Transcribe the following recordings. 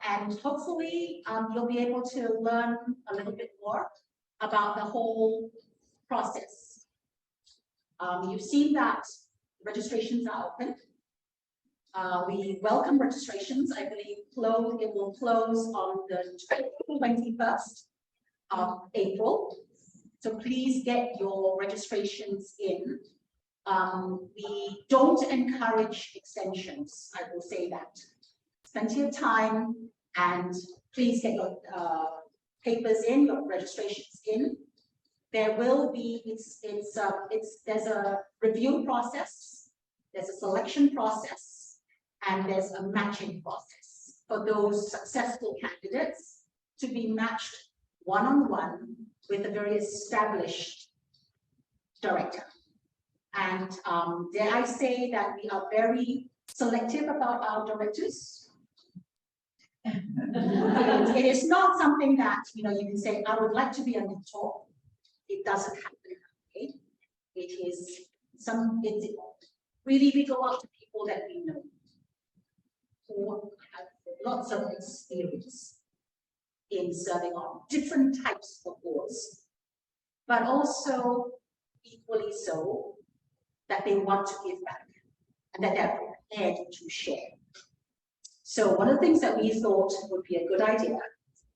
And hopefully you'll be able to learn a little bit more about the whole process. You've seen that registrations are open. We welcome registrations. I believe it will close on the 21st of April. So please get your registrations in. We don't encourage extensions, I will say that. Plenty of time, and please get your papers in, your registrations in. There will be, there's a review process, there's a selection process, and there's a matching process for those successful candidates to be matched one-on-one with a very established director. And dare I say that we are very selective about our directors. It is not something that you can say, I would like to be a mentor. It doesn't happen that way. It is really we go out to people that we know who have lots of experience in serving on different types of boards, but also equally so that they want to give back and that they're prepared to share. So one of the things that we thought would be a good idea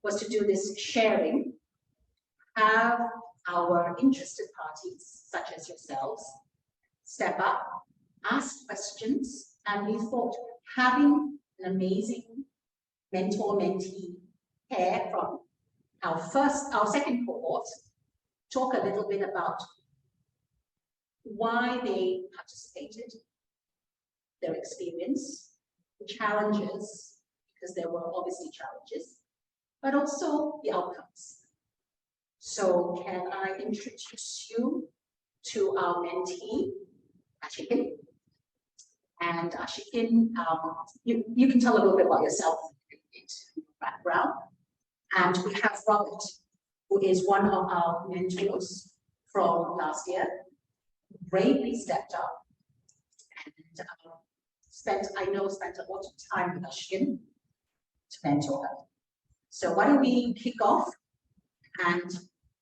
was to do this sharing, have our interested parties, such as yourselves, step up, ask questions, and we thought having an amazing mentor-mentee pair from our second cohort, talk a little bit about why they participated, their experience, the challenges, because there were obviously challenges, but also the outcomes. So can I introduce you to our mentee, Ashikin? And Ashikin, you can tell a little bit about yourself, background. And we have Robert, who is one of our mentors from last year, bravely stepped up and spent a lot of time with Ashikin to mentor her. So why don't we kick off, and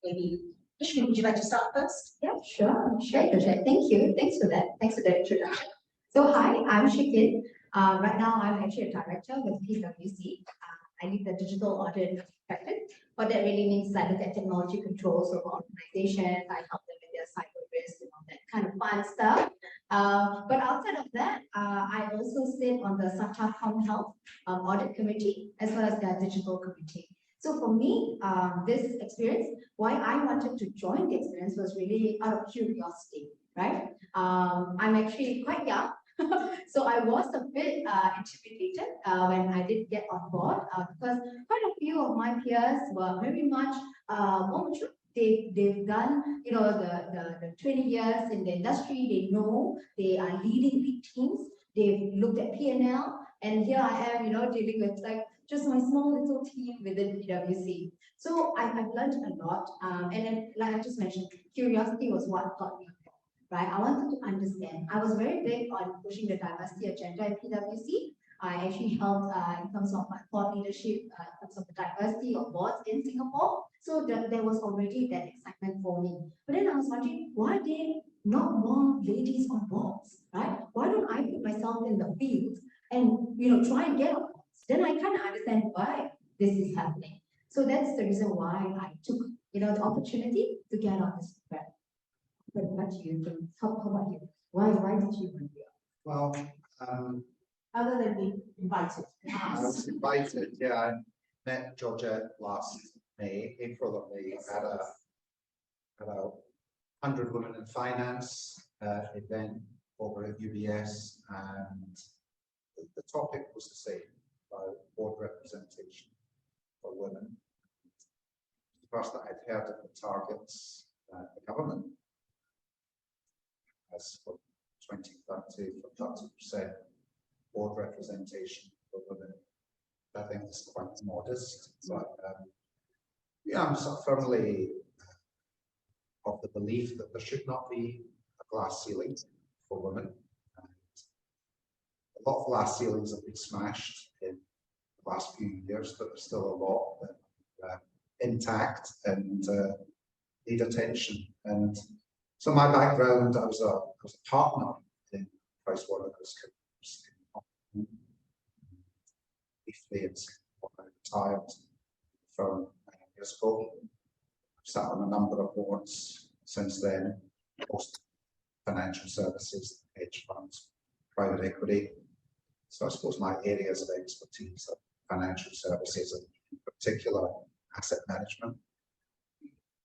maybe Ashikin, would you like to start first? Yeah, sure. Thank you. Thanks for that. Thanks for the introduction. So hi, I'm Shikin. Right now, I'm actually a director with PwC. I lead the digital audit practice. What that really means is I look at technology controls of organizations. I help them with their cyber risk and all that kind of fun stuff. But outside of that, I also sit on the Satya Health audit committee as well as the digital committee. So for me, this experience, why I wanted to join the experience was really out of curiosity, right? I'm actually quite young. So I was a bit intimidated when I did get on board because quite a few of my peers were very much more mature. They've done, the 20 years in the industry. They know they are leading big teams. They've looked at P&L, and here I am, dealing with like just my small little team within PwC. So I've learned a lot, and then, like I just mentioned, curiosity was what got me. Right, I wanted to understand. I was very big on pushing the diversity agenda at PwC. I actually helped in terms of my thought leadership, in terms of the diversity of boards in Singapore. So there was already that excitement for me. But then I was wondering, why are there not more ladies on boards, right? Why don't I put myself in the field and try and get on boards? Then I kind of understand why this is happening. So that's the reason why I took the opportunity to get on this program. But what do you think? How about you? Why did you want to be on? Well, other than being invited. I was invited. Yeah, I met Georgia last April of May, at a 100 Women in Finance event over at UBS, and the topic was the same, about board representation for women. The first that I'd heard of the targets the government as for 2030 for 30% board representation for women. I think it's quite modest, but I'm so firmly of the belief that there should not be a glass ceiling for women. And a lot of glass ceilings have been smashed in last few years, but there's still a lot that intact and need attention. And so my background, I was a partner in PricewaterhouseCoopers briefly, and I retired from years ago. I've sat on a number of boards since then, most financial services, hedge funds, private equity. So I suppose my areas of expertise are financial services and in particular asset management.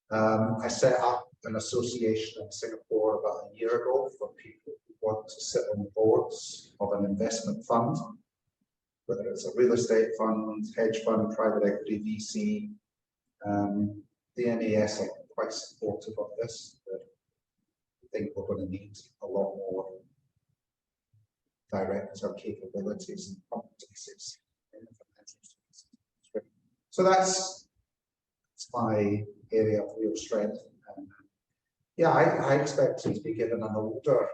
I set up an association in Singapore about a year ago for people who want to sit on the boards of an investment fund, whether it's a real estate fund, hedge fund, private equity, VC. The NAS are quite supportive of this, but I think we're going to need a lot more director capabilities and competencies in the financial services. So that's my area of real strength. Yeah, I expect to be given an older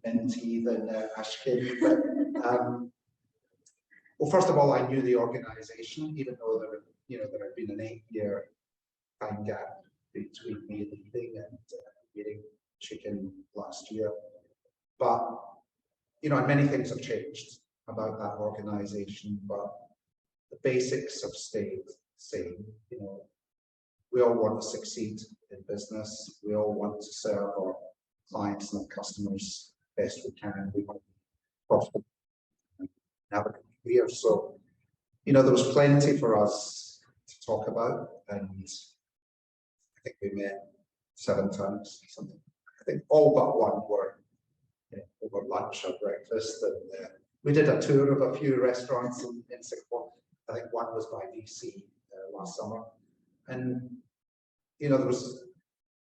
mentee than Ashkin. But, well, first of all, I knew the organisation, even though there had been an 8-year time gap between me leaving and meeting Chicken last year. But and many things have changed about that organisation, but the basics have stayed the same. We all want to succeed in business. We all want to serve our clients and our customers best we can. We want to be profitable and have a good career. So, there was plenty for us to talk about, and I think we met 7 times, something. I think all but one were over lunch or breakfast, and we did a tour of a few restaurants in Singapore. I think one was by VC last summer, and there was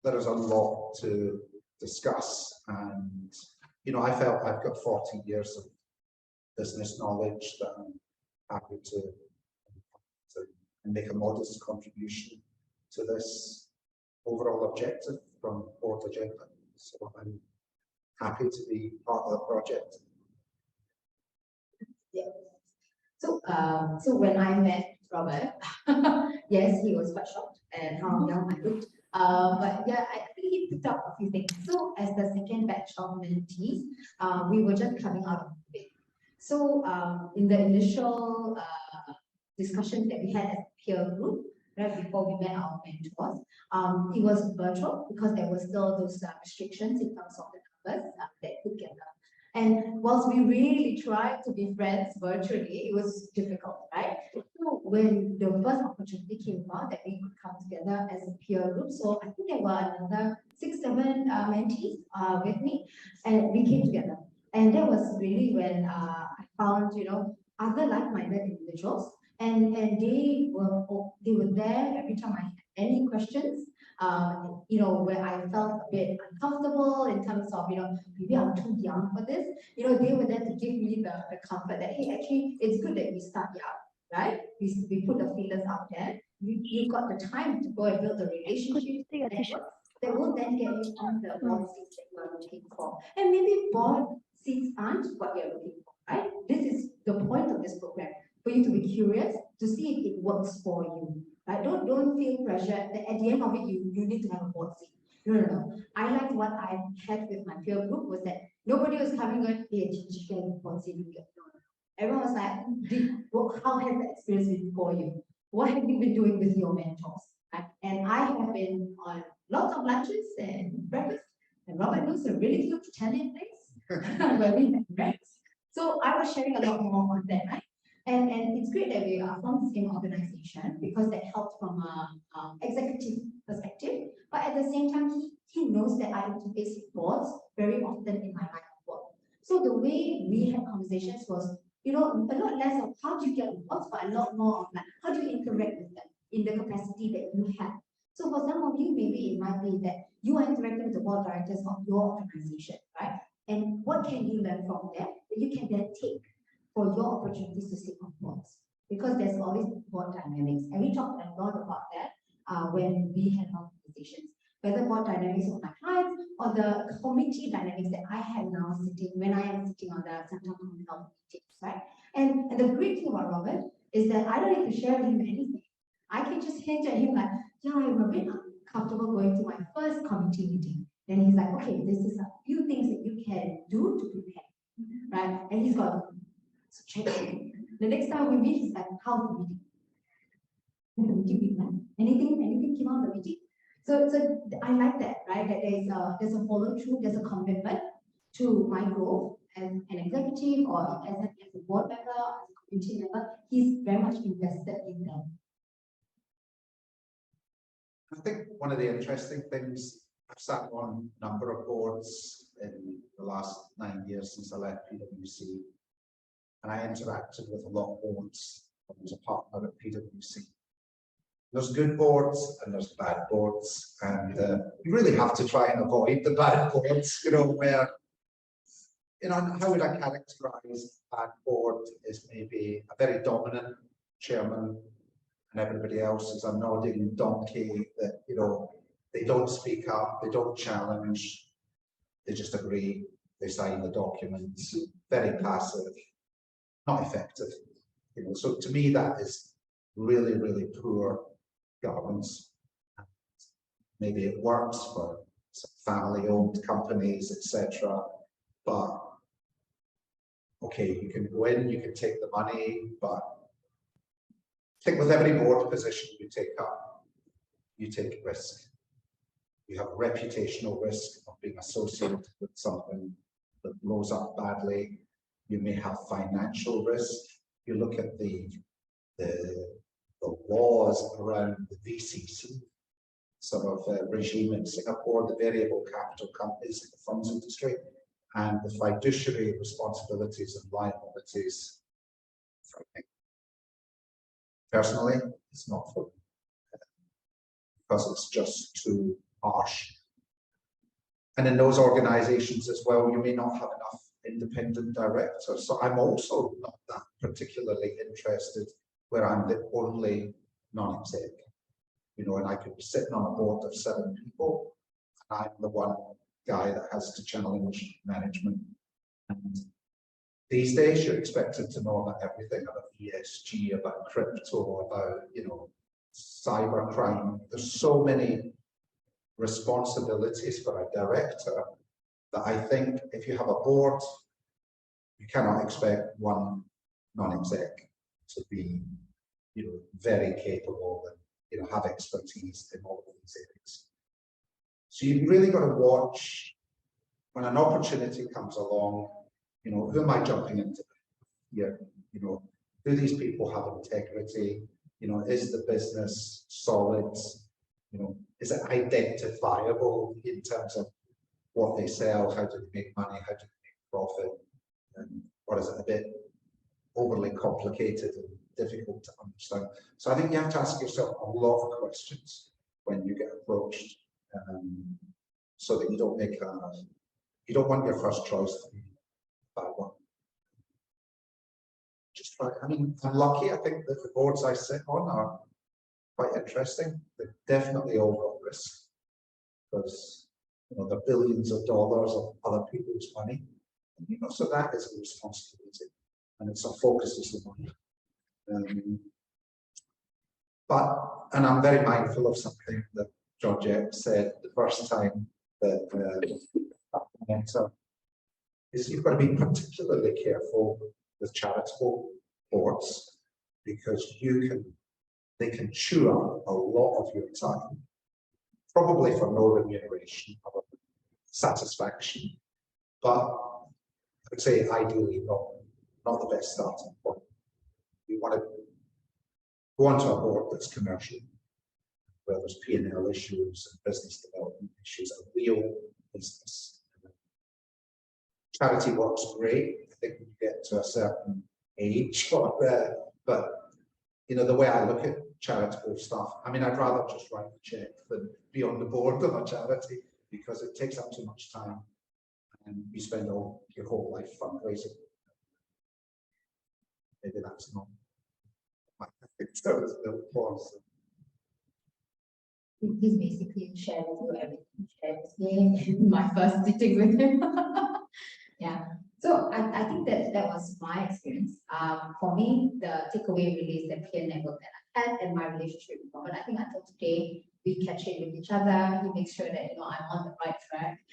a lot to discuss, and I felt I've got 40 years of business knowledge that I'm happy to make a modest contribution to this overall objective from BoardAgender. So I'm happy to be part of the project. Yeah. So when I met Robert, yes, he was quite shocked at how young I looked. But yeah, I think he picked up a few things. So as the second batch of mentees, we were just coming out of it. So in the initial discussions that we had as a peer group, right before we met our mentors, it was virtual because there were still those restrictions in terms of the numbers that could get done. And whilst we really tried to be friends virtually, it was difficult, right? So when the first opportunity came about that we could come together as a peer group, so I think there were another 6, 7 mentees with me, and we came together. And that was really when I found, other like-minded individuals, and they were there every time I had any questions. Where I felt a bit uncomfortable in terms of, maybe I'm too young for this. They were there to give me the comfort that, hey, actually, it's good that we start young, right? We put the feelers out there. You've got the time to go and build a relationship that will then get you on the board seats that you are looking for. And maybe board seats aren't what you're looking for, right? This is the point of this program, for you to be curious, to see if it works for you. Right? Don't feel pressured that at the end of it, you need to have a board seat. No. I like what I had with my peer group was that nobody was coming going, hey, chicken board seat. No. Everyone was like, how has the experience been for you? What have you been doing with your mentors? Right? And I have been on lots of lunches and breakfast, and Robert knows a really good Italian place where we had breakfast. So I was sharing a lot more on that, right? And it's great that we are from the same organization because that helped from an executive perspective. But at the same time, he knows that I interface with boards very often in my line of work. So the way we had conversations was, a lot less of how do you get boards, but a lot more of like, how do you interact with them in the capacity that you have. So for some of you, maybe it might be that you are interacting with the board directors of your organization, right? And what can you learn from them that you can then take for your opportunities to sit on boards, because there's always board dynamics, and we talked a lot about that when we had our conversations, whether board dynamics of my clients or the committee dynamics that I have now sitting when I am sitting on the Central Common Health meetings, right? And the great thing about Robert is that I don't need to share with him anything. I can just hint at him like, yeah, I'm a bit uncomfortable going to my first committee meeting. Then he's like, okay, this is a few things that you can do to prepare, right? And he's got, so check it. The next time we meet, he's like, how's the meeting? The meeting plan. Anything came out of the meeting? So I like that, right? That there's a follow through, there's a commitment to my growth as an executive or as a board member, as a community member. He's very much invested in them. I think one of the interesting things, I've sat on a number of boards in the last 9 years since I left PwC, and I interacted with a lot of boards when I was a partner at PwC. There's good boards and there's bad boards, and you really have to try and avoid the bad boards, where, how would I characterize a bad board is maybe a very dominant chairman and everybody else is a nodding donkey that, they don't speak up, they don't challenge, they just agree, they sign the documents, very passive, not effective. So to me, that is really, really poor governance. Maybe it works for some family-owned companies, etc. But okay, you can go in, you can take the money, but I think with every board position you take up, you take risk. You have reputational risk of being associated with something that blows up badly. You may have financial risk. You look at the laws around the VCC sort of regime in Singapore, the variable capital companies in the funds industry, and the fiduciary responsibilities and liabilities. Personally, it's not for me because it's just too harsh. And in those organizations as well, you may not have enough independent directors. So I'm also not that particularly interested where I'm the only non-exec, and I could be sitting on a board of 7 people, and I'm the one guy that has to challenge management. And these days, you're expected to know about everything about ESG, about crypto, about, cybercrime. There's so many responsibilities for a director that I think if you have a board, you cannot expect one non-exec to be, very capable and, have expertise in all of these areas. So you've really got to watch when an opportunity comes along, who am I jumping into here? Do these people have integrity? Is the business solid? Is it identifiable in terms of what they sell? How do they make money? How do they make profit? Or is it a bit overly complicated and difficult to understand? So I think you have to ask yourself a lot of questions when you get approached, so that you don't want your first choice to be a bad one. Just try. I'm lucky. I think that the boards I sit on are quite interesting. They're definitely all at risk because they're billions of dollars of other people's money, and, so that is a responsibility, and it's a focus of the money. And I'm very mindful of something that Georgette said the first time that mentor is you've got to be particularly careful with charitable boards because they can chew up a lot of your time, probably for no remuneration or satisfaction, but I would say ideally not the best starting point. You want to go onto a board that's commercial, where there's P&L issues and business development issues, a real business. Charity works great. I think when you get to a certain age, but the way I look at charitable stuff, I'd rather just write a check than be on the board of a charity because it takes up too much time and you spend your whole life fundraising. Maybe that's not my was. He's basically shared with you everything. Shared with me my first sitting with him. Yeah. So I think that was my experience. For me, the takeaway really is the peer network that I had and my relationship with Robert. I think until today, we catch it with each other. He makes sure that I'm on the right track,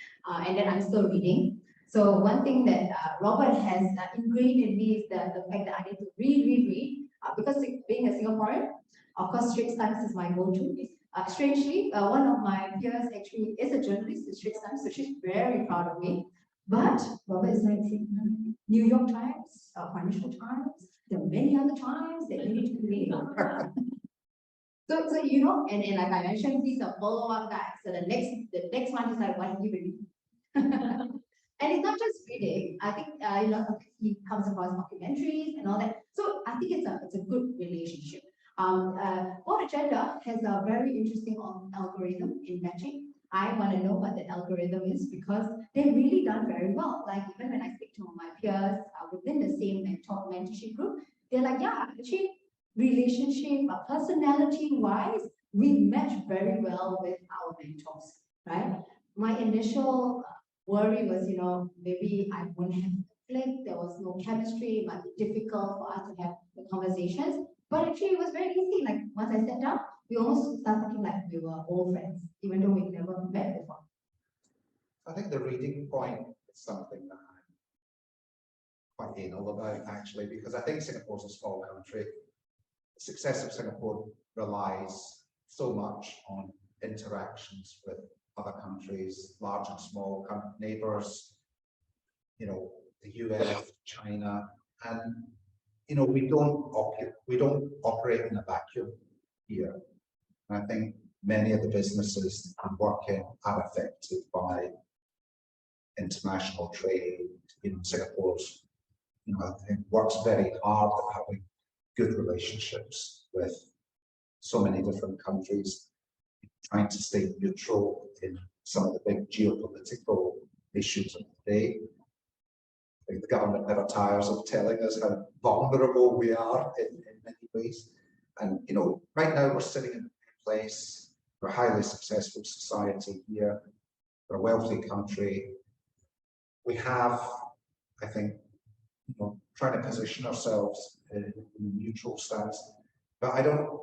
and then I'm still reading. So one thing that Robert has ingrained in me is the fact that I need to read, because being a Singaporean, of course, Straits Times is my go-to. Strangely, one of my peers actually is a journalist in Straits Times, so she's very proud of me. But Robert is like New York Times, Financial Times, there are many other times that you need to read. So and like I mentioned, he's a follow-up guy. So the next one is like, what have you been reading? And it's not just reading. I think he comes across documentaries and all that. So I think it's a good relationship. BoardAgender has a very interesting algorithm in matching. I want to know what the algorithm is because they've really done very well. Like even when I speak to my peers within the same mentorship group, they're like, yeah, actually relationship, personality-wise, we match very well with our mentors, right? My initial worry was, maybe I wouldn't have clicked, there was no chemistry, it might be difficult for us to have the conversations. But actually it was very easy. Like once I sat down, we almost started talking like we were old friends, even though we've never met before. I think the reading point is something that I'm quite anal about actually, because I think Singapore's a small country. The success of Singapore relies so much on interactions with other countries, large and small neighbors, the US, China, and we don't operate in a vacuum here. And I think many of the businesses that I'm working are affected by international trade. Singapore's, I think works very hard at having good relationships with so many different countries, trying to stay neutral in some of the big geopolitical issues of the day. I think the government never tires of telling us how vulnerable we are in many ways. And, right now we're sitting in a place, we're a highly successful society here, we're a wealthy country. We have, I think, trying to position ourselves in a neutral stance. But I don't,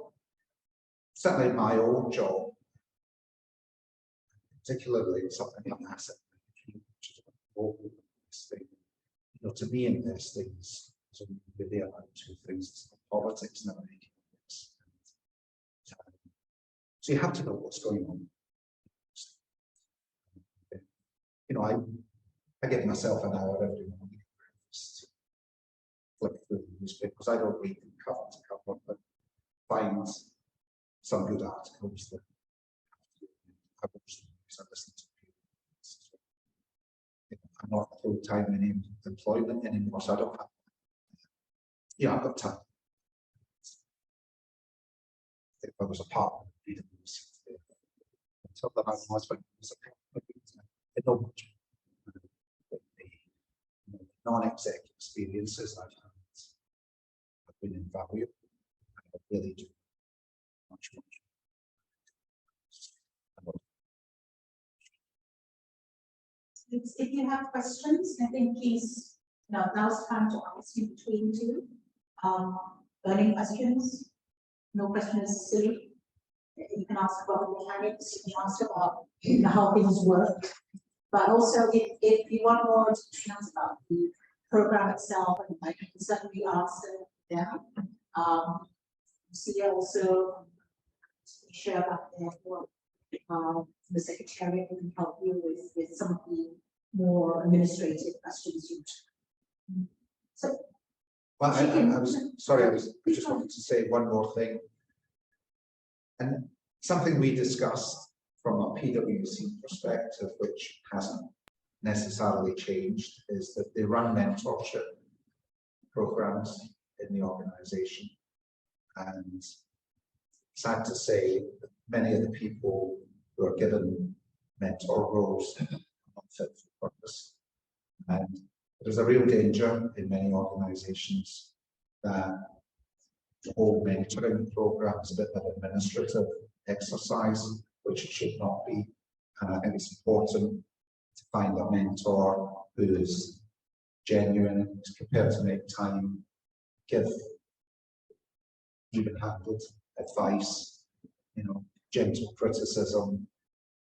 certainly in my own job, particularly something like asset management, which is investing. To me, investing is really about two things: it's politics and economics. So you have to know what's going on. I give myself an hour every morning to flip through the newspapers. I don't read them cover to cover, but find some good articles that I watch them because I listen to people. I'm not full-time in employment anymore, so I don't have. I've got time. If I was a partner, until the house was, but I don't much. The non-exec experiences I've had have been invaluable. I really do much. If you have questions, I think please, now's time to ask in between two. Burning questions, no question is silly. You can ask about the mechanics, you can ask about how things work. But also, if you want more details about the program itself, I can certainly answer them. See also share about their work. The secretariat can help you with some of the more administrative questions you. So, well, I was sorry. I just wanted to say one more thing, and something we discussed from a PwC perspective, which hasn't necessarily changed, is that they run mentorship programs in the organization, and sad to say that many of the people who are given mentor roles are not fit for purpose. And there's a real danger in many organizations that the whole mentoring program is a bit of an administrative exercise, which it should not be. And I think it's important to find a mentor who is genuine, is prepared to make time, give even-handed advice, you know, gentle criticism,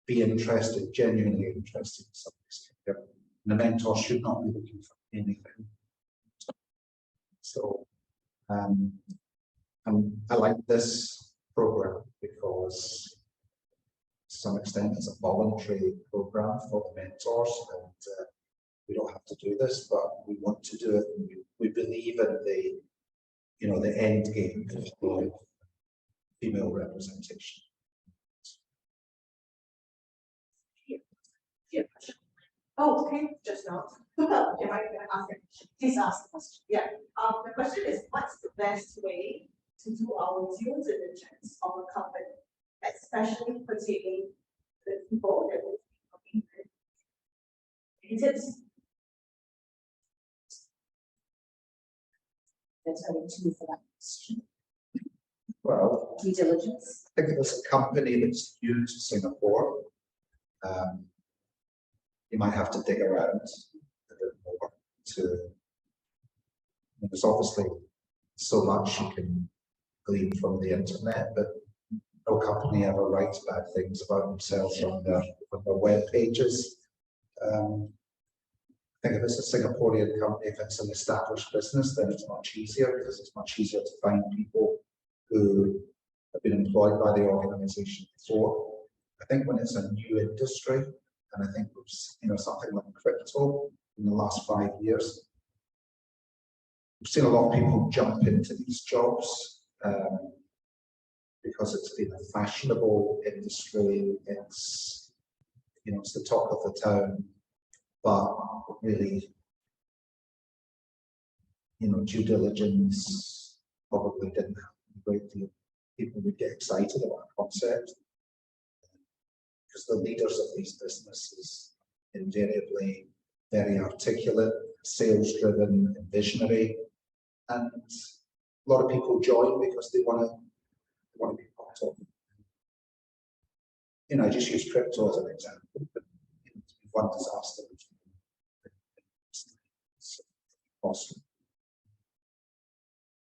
be interested, genuinely interested in somebody's career. And the mentor should not be looking for anything. So, and I like this program because to some extent it's a voluntary program for the mentors, and we don't have to do this, but we want to do it. And we believe in the, you know, the end game of female representation. Oh, okay, just now. If I can ask it, please ask the question. Yeah. The question is, what's the best way to do our due diligence of a company, especially pertaining to the people that we're working with? It is. There's only two for that question. Well, Due diligence. I think if it's a company that's new to Singapore, you might have to dig around a bit more to, there's obviously so much you can glean from the internet, but no company ever writes bad things about themselves on their web pages. I think if it's a Singaporean company, if it's an established business, then it's much easier because it's much easier to find people who have been employed by the organization before. I think when it's a new industry, and I think you know, something like crypto in the last 5 years, we've seen a lot of people jump into these jobs because it's been a fashionable industry. It's, you know, it's the talk of the town, but really, you know, due diligence probably didn't have a great deal. People would get excited about a concept, because the leaders of these businesses invariably very articulate, sales driven, and visionary, and a lot of people join because they want to be part of it. You know, I just use crypto as an example, but you know, one disaster. Awesome.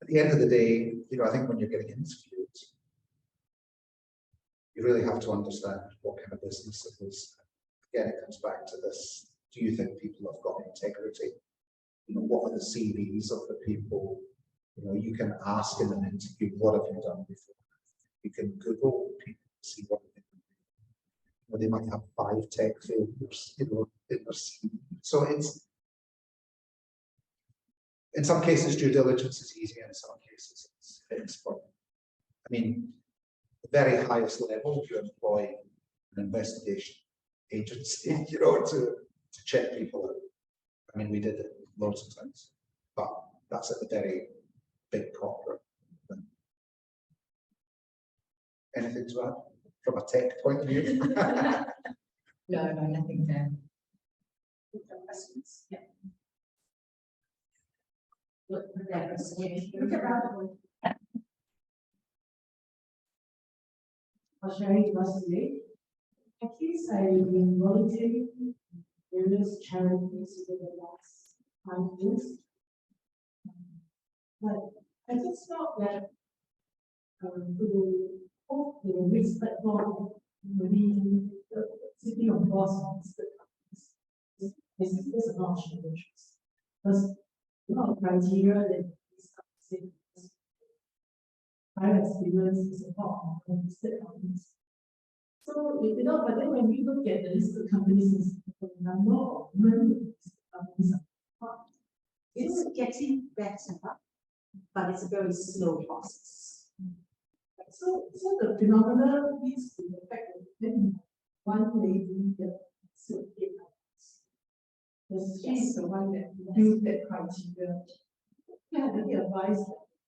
At the end of the day, you know, I think when you're getting interviewed, you really have to understand what kind of business it is. Again, it comes back to this: do you think people have got integrity? You know, what are the CVs of the people? You know, you can ask in an interview, what have you done before? You can Google people to see what they do. You know, they might have 5 tech failures, you know, in their CV. So it's, in some cases, due diligence is easy, and in some cases, it's fun. I mean, the very highest level, you employ an investigation agency, you know, to check people out. I mean, we did it loads of times, but that's at the very big corporate. Anything to add from a tech point of view? No, nothing there. Questions? Yeah. Look around the For sharing with us today. At least I've been volunteering various charities for the last 5 years. But I just felt that to hope the risk platform, maybe the city of Boston, there's a lot of challenges. Because a lot of criteria that these prior experience is about listed companies. So, you know, but then when we look at the listed companies, the number of listed companies are It's getting better, but it's a very slow process. so the phenomenon leads to the fact that then one lady that still get because she is the one that built that criteria. Yeah, the advice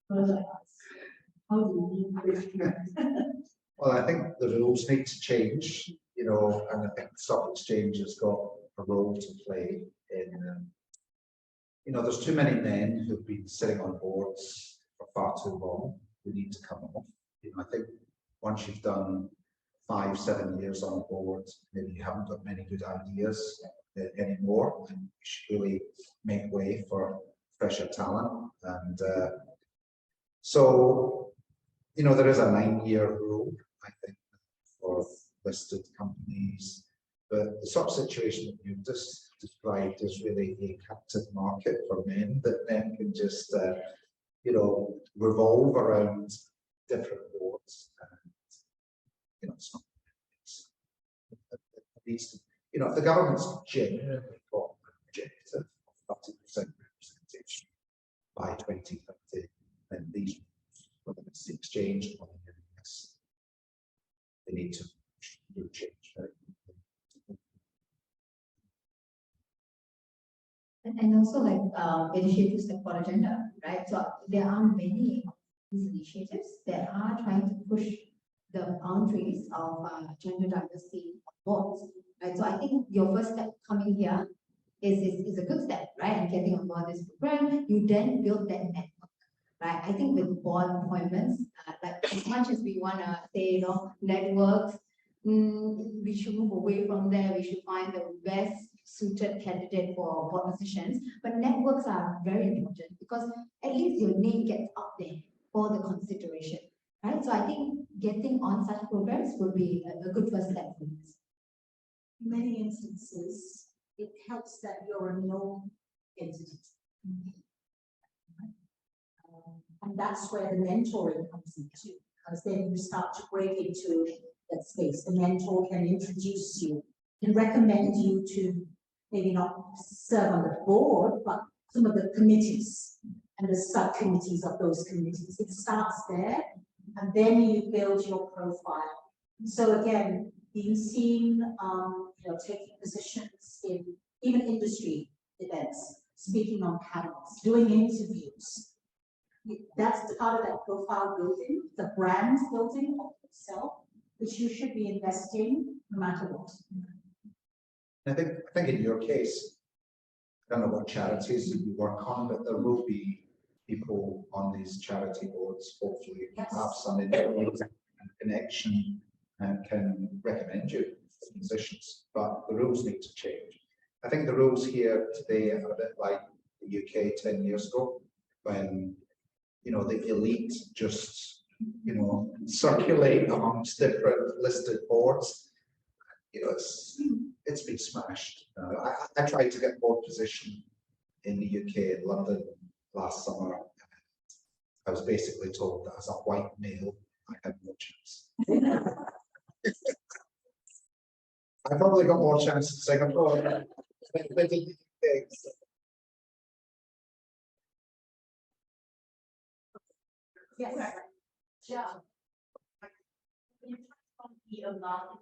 further how do we break through? Well, I think the rules need to change, you know, and I think the stock exchange has got a role to play in, you know, there's too many men who've been sitting on boards for far too long who need to come off. You know, I think once you've done 5, 7 years on a board, maybe you haven't got many good ideas. anymore, and we should really make way for fresher talent. And so, you know, there is a 9-year rule, I think, for listed companies, but the sort of situation that you've just described is really a captive market for men that men can just, you know, revolve around different boards. And, you know, it's not, at least, you know, if the government's genuinely got an objective of 30% representation by 2030, then these, whether it's the exchange or the NES, they need to do change. Right? And also like initiatives like BoardAgender, right? So there are many of these initiatives that are trying to push the boundaries of gender diversity on boards, right? So I think your first step coming here is a good step, right? And getting on board this program, you then build that network, right? I think with board appointments, like as much as we want to say, you know, networks, we should move away from there. We should find the best suited candidate for board positions. But networks are very important because at least your name gets out there for the consideration, right? So I think getting on such programs would be a good first step for this. In many instances, it helps that you're a known entity. And that's where the mentoring comes into, because then you start to break into that space. The mentor can introduce you, can recommend you to maybe not serve on the board, but some of the committees and the subcommittees of those committees. It starts there, and then you build your profile. So again, being seen, you know, taking positions in even industry events, speaking on panels, doing interviews. That's the part of that profile building, the brand building of yourself, which you should be investing no matter what. I think in your case, I don't know what charities that you work on, but there will be people on these charity boards, hopefully, have some connection and can recommend you for positions, but the rules need to change. I think the rules here today are a bit like the UK 10 years ago, when, you know, the elite just, you know, circulate amongst different listed boards. You know, it's been smashed. I tried to get board position in the UK, in London, last summer. I was basically told that as a white male, I had no chance. I probably got more chance in Singapore than in the UK. Yes. Yeah. When you talk about the amount,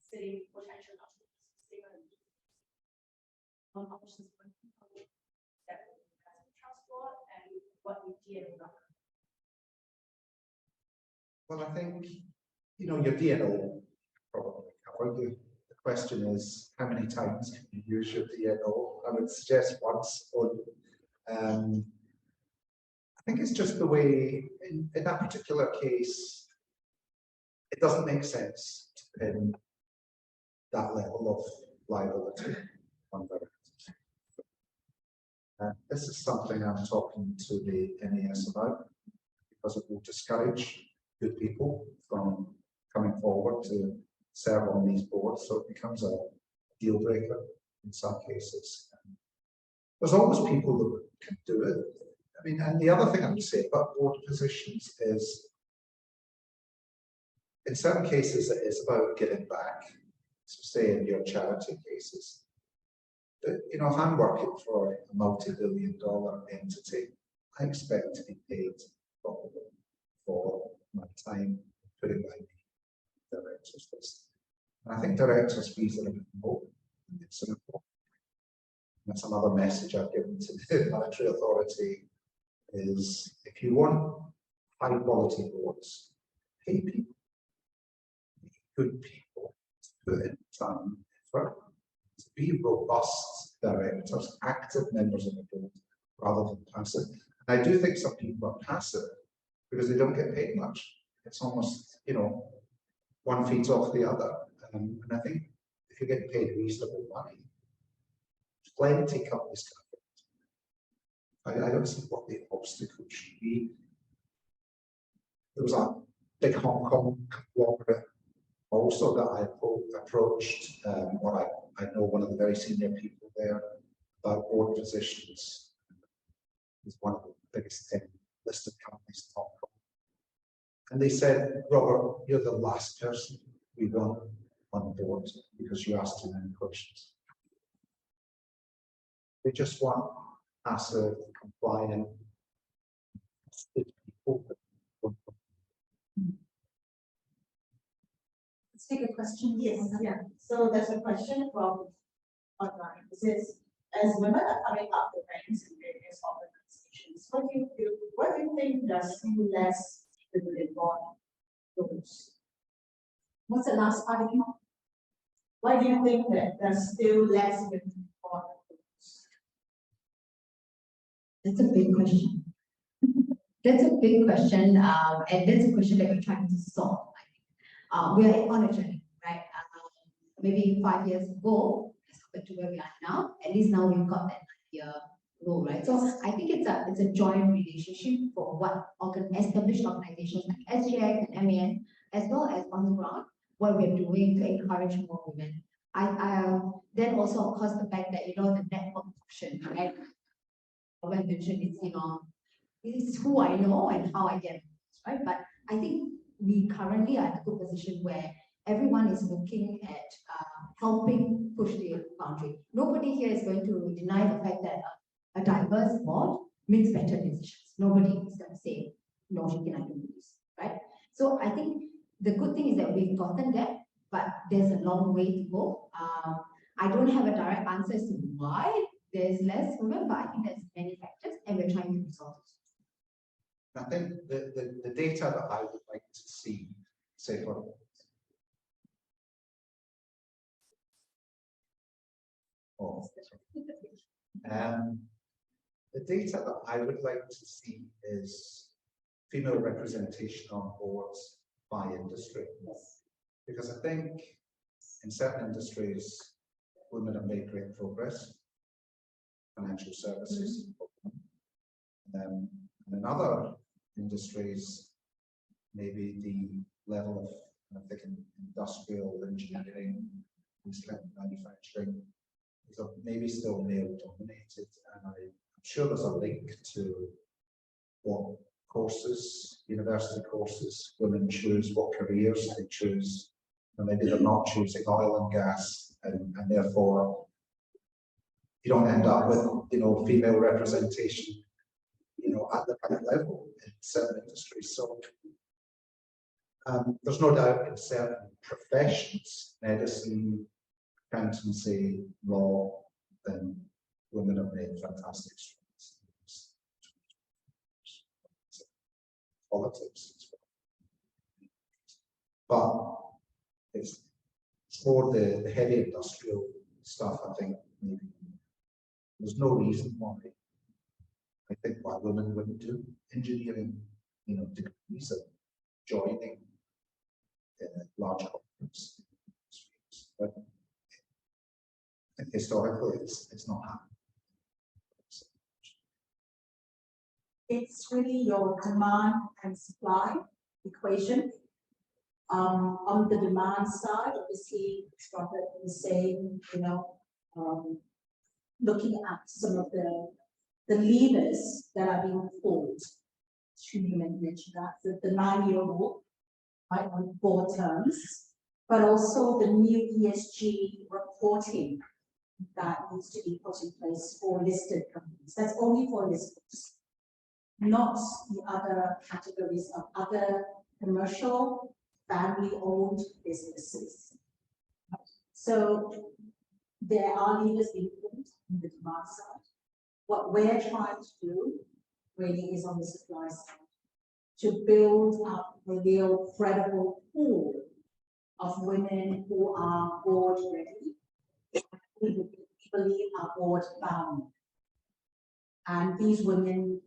city potential how much is that transport and what we did. Well, I think, you know, your DNO probably covered you. The question is, how many times can you use your DNO? I would suggest once. Or, I think it's just the way, in that particular case, it doesn't make sense to pin that level of liability on directors. This is something I'm talking to the NES about, because it will discourage good people from coming forward to serve on these boards, so it becomes a deal breaker in some cases. There's always people that can do it. I mean, and the other thing I would say about board positions is, in certain cases, it is about giving back. So say in your charity cases, you know, if I'm working for a multi-billion-dollar entity, I expect to be paid properly for my time putting my directors list. And I think directors' fees are a bit more in Singapore. That's another message I've given to the monetary authority, is if you want high quality boards, pay people, good people, to put in time, effort, to be robust directors, active members of the board, rather than passive. And I do think some people are passive because they don't get paid much. It's almost, you know, one feeds off the other. And I think if you get paid reasonable money, plenty companies can afford. I don't see what the obstacle should be. There was a big Hong Kong conglomerate also that I approached, what I know one of the very senior people there about board positions. Is one of the biggest listed companies in Hong Kong. And they said, Robert, you're the last person we want on board because you asked too many questions. They just want passive, compliant people. Let's take a question. Yes, yeah. So there's a question from online. It says, as women are coming up the ranks in various organizations, what do you think does seem less women involved? What's the last part again? Why do you think that there's still less women involved? That's a big question. That's a big question, and that's a question that we're trying to solve. We are on a journey, right? Maybe 5 years ago, as compared to where we are now, at least now we've got that idea role, right? So I think it's a joint relationship for what established organizations like SGX and MAN, as well as on the ground, what we're doing to encourage more women. Then also, of course, the fact that, the network function, right? When I mentioned it's who I know and how I get, right? But I think we currently are at a good position where everyone is looking at helping push the boundary. Nobody here is going to deny the fact that a diverse board makes better decisions. Nobody is going to say, no, she cannot do this, right? So I think the good thing is that we've gotten there, but there's a long way to go. I don't have a direct answer as to why there's less women, but I think there's many factors and we're trying to resolve it. I think the data that I would like to see, say for the data that I would like to see is female representation on boards by industry. Yes. Because I think in certain industries, women have made great progress. Financial services. And in other industries, maybe the level of industrial engineering, manufacturing is maybe still male dominated, and I'm sure there's a link to what courses, university courses, women choose, what careers they choose, and maybe they're not choosing oil and gas, and therefore you don't end up with female representation at the right level in certain industries. So there's no doubt in certain professions, medicine, accountancy, law, then women have made fantastic strides. Politics as well. But it's more the heavy industrial stuff, I think. Maybe there's no reason why women wouldn't do engineering, degrees of joining large corporates. But historically, it's not happening. It's really your demand and supply equation. On the demand side, obviously, Robert was saying, looking at some of the levers that are being pulled. You mentioned that the 9-year rule, right, on board terms, but also the new ESG reporting that needs to be put in place for listed companies. That's only for listeds, not the other categories of other commercial, family-owned businesses. So there are levers being pulled on the demand side. What we're trying to do really is on the supply side, to build up a real credible pool of women who are board ready, we believe are board bound. And these women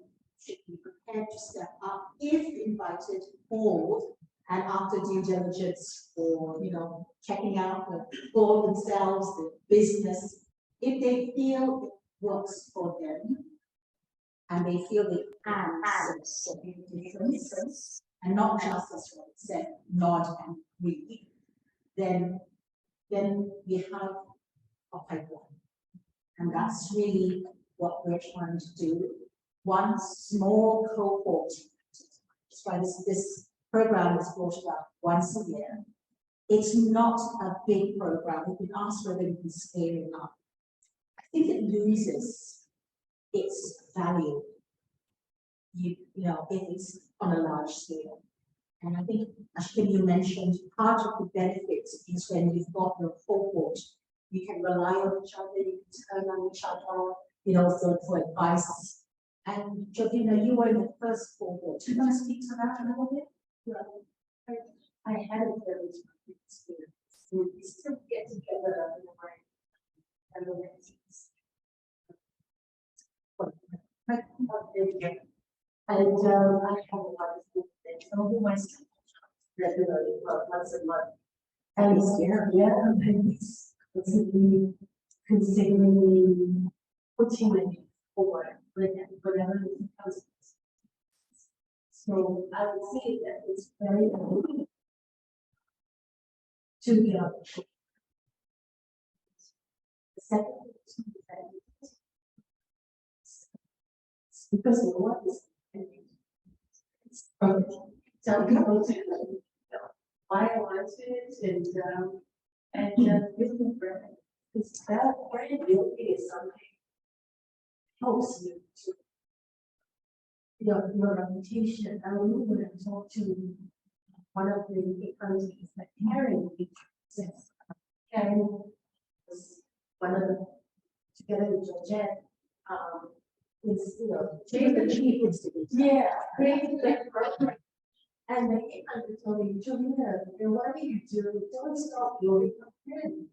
should be prepared to step up if invited forward, and after due diligence or checking out the board themselves, the business, if they feel it works for them, and they feel they can make a difference, and not just as what it said, nod and agree, then we have a pipeline. And that's really what we're trying to do. One small cohort. That's why this program is brought about once a year. It's not a big program. We can ask whether we can scale it up. I think it loses its value, you know, if it's on a large scale. And I think, Ashwin, you mentioned part of the benefits is when you've got your cohort, you can rely on each other, you can turn on each other, you know, for advice. And Georgina, you were in the first cohort. Do you want to speak to that a little bit? Well, I had a very good experience. We still get together in the morning and the mentees. And I have a lot of people that tell me myself regularly, well, once a month. And it's and it's considering putting it forward whatever it comes. So I would say that it's very important to get up. The second thing is that because the work is tell people to why I want it and give them brand. Because that brand really is something helps you to your reputation. I remember when I talked to one of the companies that Karen says, Karen was one of the, together with Georgette, is, you know, she was the chief institute. Yeah, created that program. And they came and told me, Julia, whatever you do, don't stop your friend,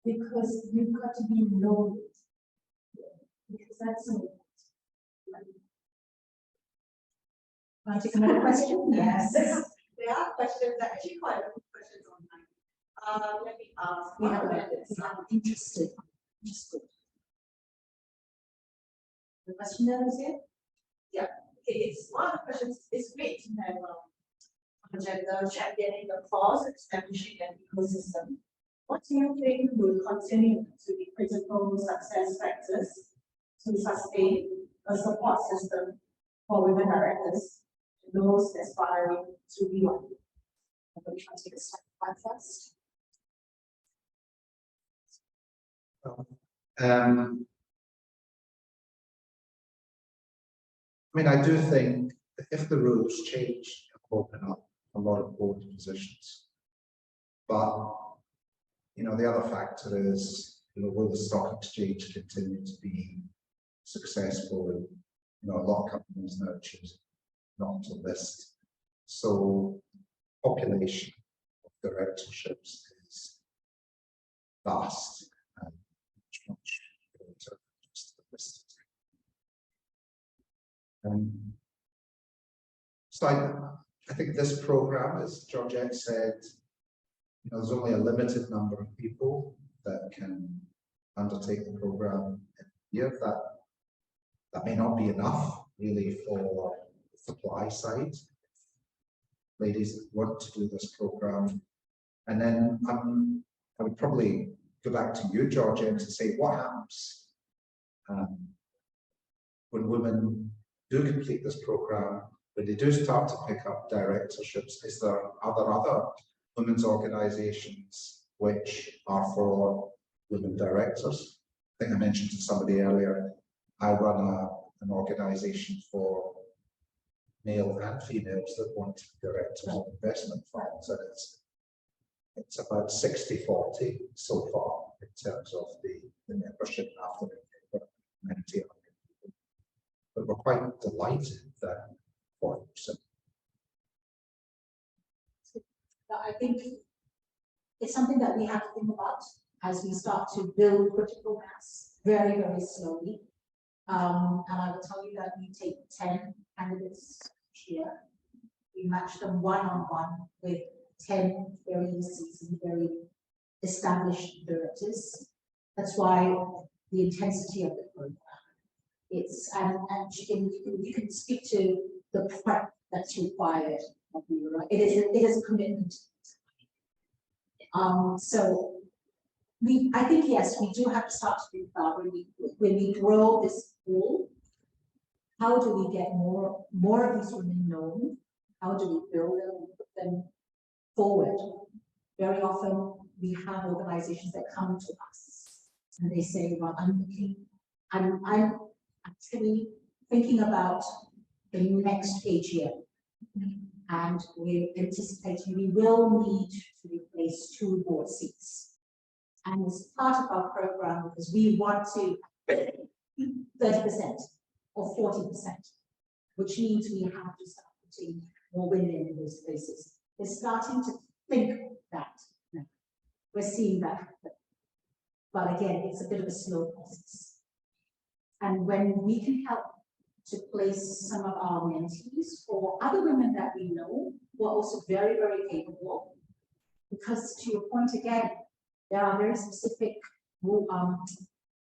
because you've got to be known. Because that's so. Want to take another question? Yes. There are questions, actually quite a few questions online. Let me ask. We have I'm interested. The question that is here? Okay, it's one of the questions. It's great to have gender championing the cause, establishing an ecosystem. What do you think will continue to be critical success factors to sustain a support system for women directors, those aspiring to be one? I'm going to try to take a step back first. I mean, I do think that if the rules change, it'll open up a lot of board positions. But, you know, the other factor is, you know, will the stock exchange continue to be successful? And, you know, a lot of companies now choose not to list. So, population of directorships is vast and much greater than just the listed. So I think this program, as Georgette said, you know, there's only a limited number of people that can undertake the program in a year. That may not be enough really for the supply side. Ladies that want to do this program. And then I would probably go back to you, Georgette, to say what happens when women do complete this program, when they do start to pick up directorships. Is there other women's organizations which are for women directors? I think I mentioned to somebody earlier, I run an organization for male and females that want to be directors of investment funds, and it's about 60-40 so far in terms of the membership after the Mentee. But we're quite delighted that 40%. I think it's something that we have to think about as we start to build critical mass very, very slowly. And I will tell you that we take 10 candidates each year. We match them one-on-one with 10 very seasoned, very established directors. That's why the intensity of the program. It's, and you can speak to the prep that's required of you, right? It is a commitment. So I think, yes, we do have to start to think about when we grow this pool, how do we get more of these women known? How do we build them and put them forward? Very often we have organizations that come to us and they say, well, I'm actually thinking about the next AGM, and we're anticipating we will need to replace 2 board seats. And as part of our program, because we want to 30% or 40%, which means we have to start putting more women in those places. They're starting to think that now. We're seeing that happen. But again, it's a bit of a slow process. And when we can help to place some of our mentees or other women that we know who are also very, very capable, because to your point again, there are very specific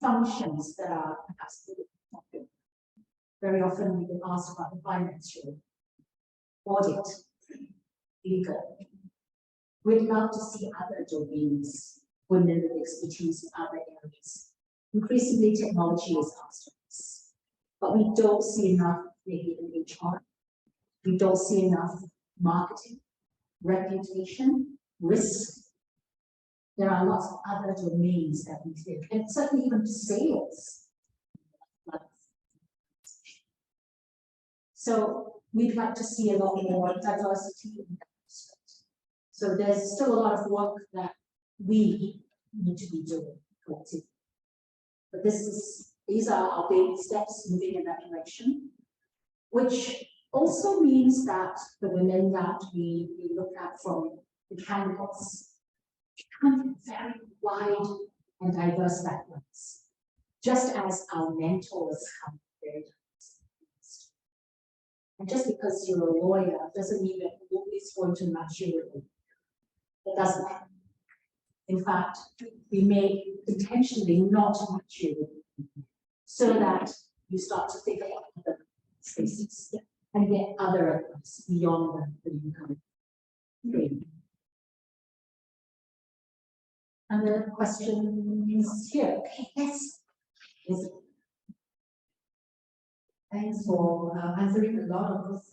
functions that are perhaps important. Very often we get asked about the financial, audit, legal. We'd love to see other domains, women with expertise in other areas. Increasingly, technology is asked of us, but we don't see enough maybe in HR. We don't see enough marketing, reputation, risk. There are lots of other domains that we think, and certainly even sales. So we'd like to see a lot more diversity in that respect. So there's still a lot of work that we need to be doing collectively. But these are our baby steps moving in that direction, which also means that the women that we look at from the candidates become very wide and diverse backgrounds, just as our mentors have very diverse. And just because you're a lawyer doesn't mean that you're always going to match you with them. It doesn't. In fact, we may intentionally not match you with them, so that you start to think about other spaces and get other advice beyond the income frame. And the question is here. Okay, yes. Thanks for answering a lot of those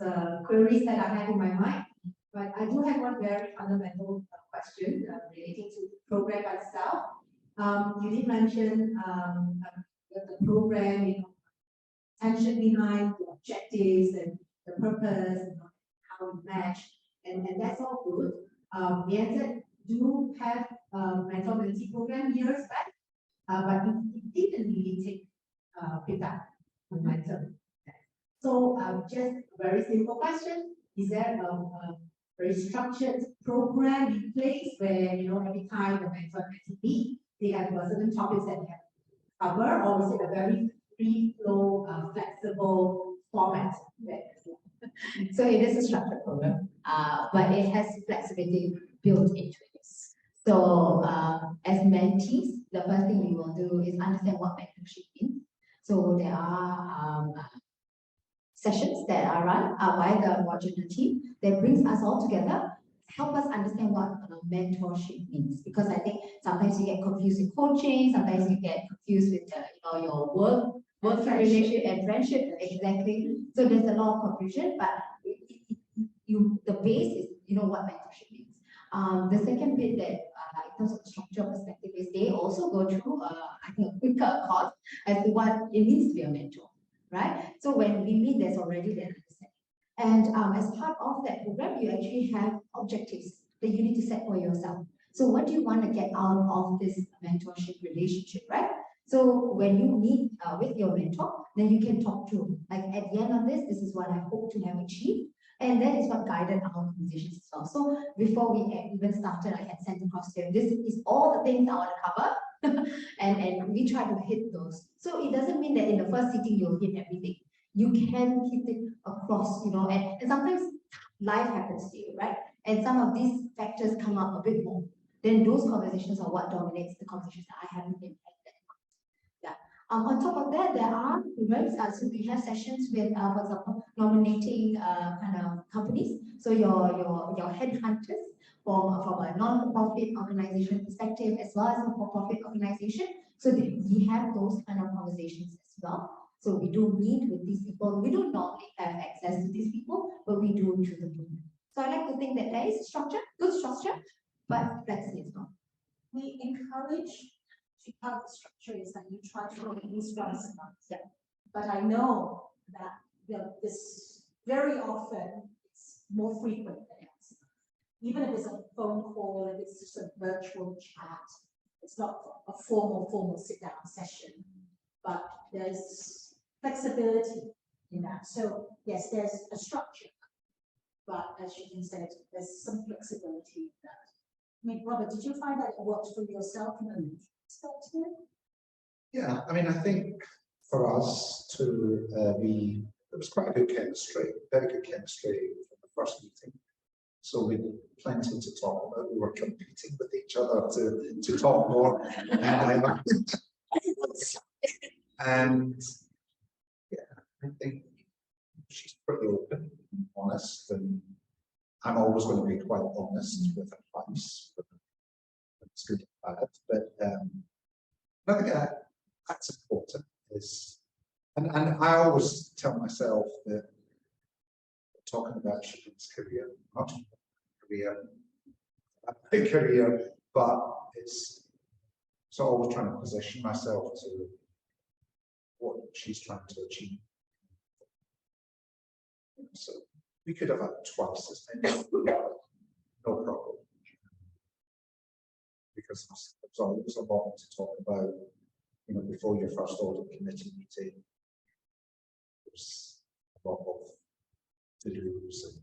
queries that I had in my mind. But I do have one very fundamental question relating to the program itself. You did mention the program, intention behind the objectives and the purpose and how it match, and that's all good. BoardAgender do have mentor-mentee program years back, but it didn't really pick up momentum. So just a very simple question: is there a very structured program in place where every time the mentor-mentee meet, they have certain topics that they have to cover, or is it a very free flow, flexible format? So it is a structured program, but it has flexibility built into it. So as mentees, the first thing we will do is understand what mentorship means. So there are sessions that are run by the BoardAgender team that brings us all together, help us understand what mentorship means. Because I think sometimes you get confused with coaching, sometimes you get confused with your work relationship and friendship. Exactly. So there's a lot of confusion, but the base is what mentorship means. The second bit that in terms of structure perspective is they also go through I think a quicker course as to what it means to be a mentor. Right? So when we meet, there's already that understanding. And as part of that program, you actually have objectives that you need to set for yourself. So what do you want to get out of this mentorship relationship, right? So when you meet with your mentor, then you can talk through, like at the end of this is what I hope to have achieved. And that is what guided our conversations as well. So before we even started, I had sent across to him, this is all the things I want to cover. and we try to hit those. So it doesn't mean that in the first sitting you'll hit everything. You can hit it across, and sometimes life happens to you, right? And some of these factors come up a bit more. Then those conversations are what dominates the conversations that I haven't been had. Yeah. On top of that, there are events, so we have sessions with, for example, nominating kind of companies. So your headhunters from a non-profit organization perspective as well as a for-profit organization. So we have those kind of conversations as well. So we do meet with these people. We don't normally have access to these people, but we do through the group. So I like to think that there is structure, good structure, but flexi as well. We encourage, part of the structure is that you try to go at least once a month. Yeah. But I know that this very often it's more frequent than else. Even if it's a phone call, if it's just a virtual chat, it's not a formal sit-down session, but there's flexibility in that. So yes, there's a structure, but as you said, there's some flexibility in that. I mean, Robert, did you find that it worked for yourself in the perspective? Yeah, I mean, I think for us to there was quite a good chemistry, very good chemistry from the first meeting. So we had plenty to talk about. We were competing with each other to talk more. And yeah, I think she's pretty open, honest, and I'm always going to be quite honest with advice. It's good and bad, but I think that's important. And I always tell myself that talking about Shipping's career, not career, but it's always trying to position myself to what she's trying to achieve. So we could have had twice as many, no problem. Because there's always a lot to talk about, you know, before your first audit committee meeting. There's a lot of to-dos and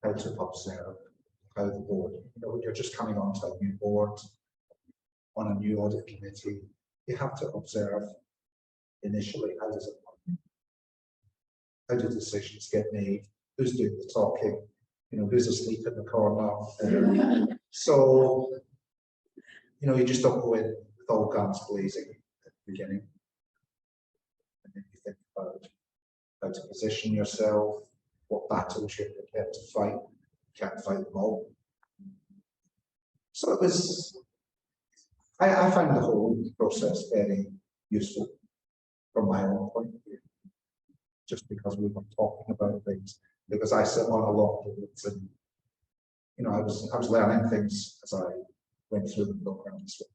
how to observe, how the board, you know, when you're just coming onto a new board, on a new audit committee, you have to observe initially, how does it work? How do decisions get made? Who's doing the talking? You know, who's asleep in the corner? So, you know, you just don't go in with all guns blazing at the beginning. And then you think about how to position yourself, what battles you're prepared to fight. You can't fight them all. So it was, I found the whole process very useful from my own point of view. Just because we were talking about things, because I sit on a lot of boards and, you know, I was learning things as I went through the program as well.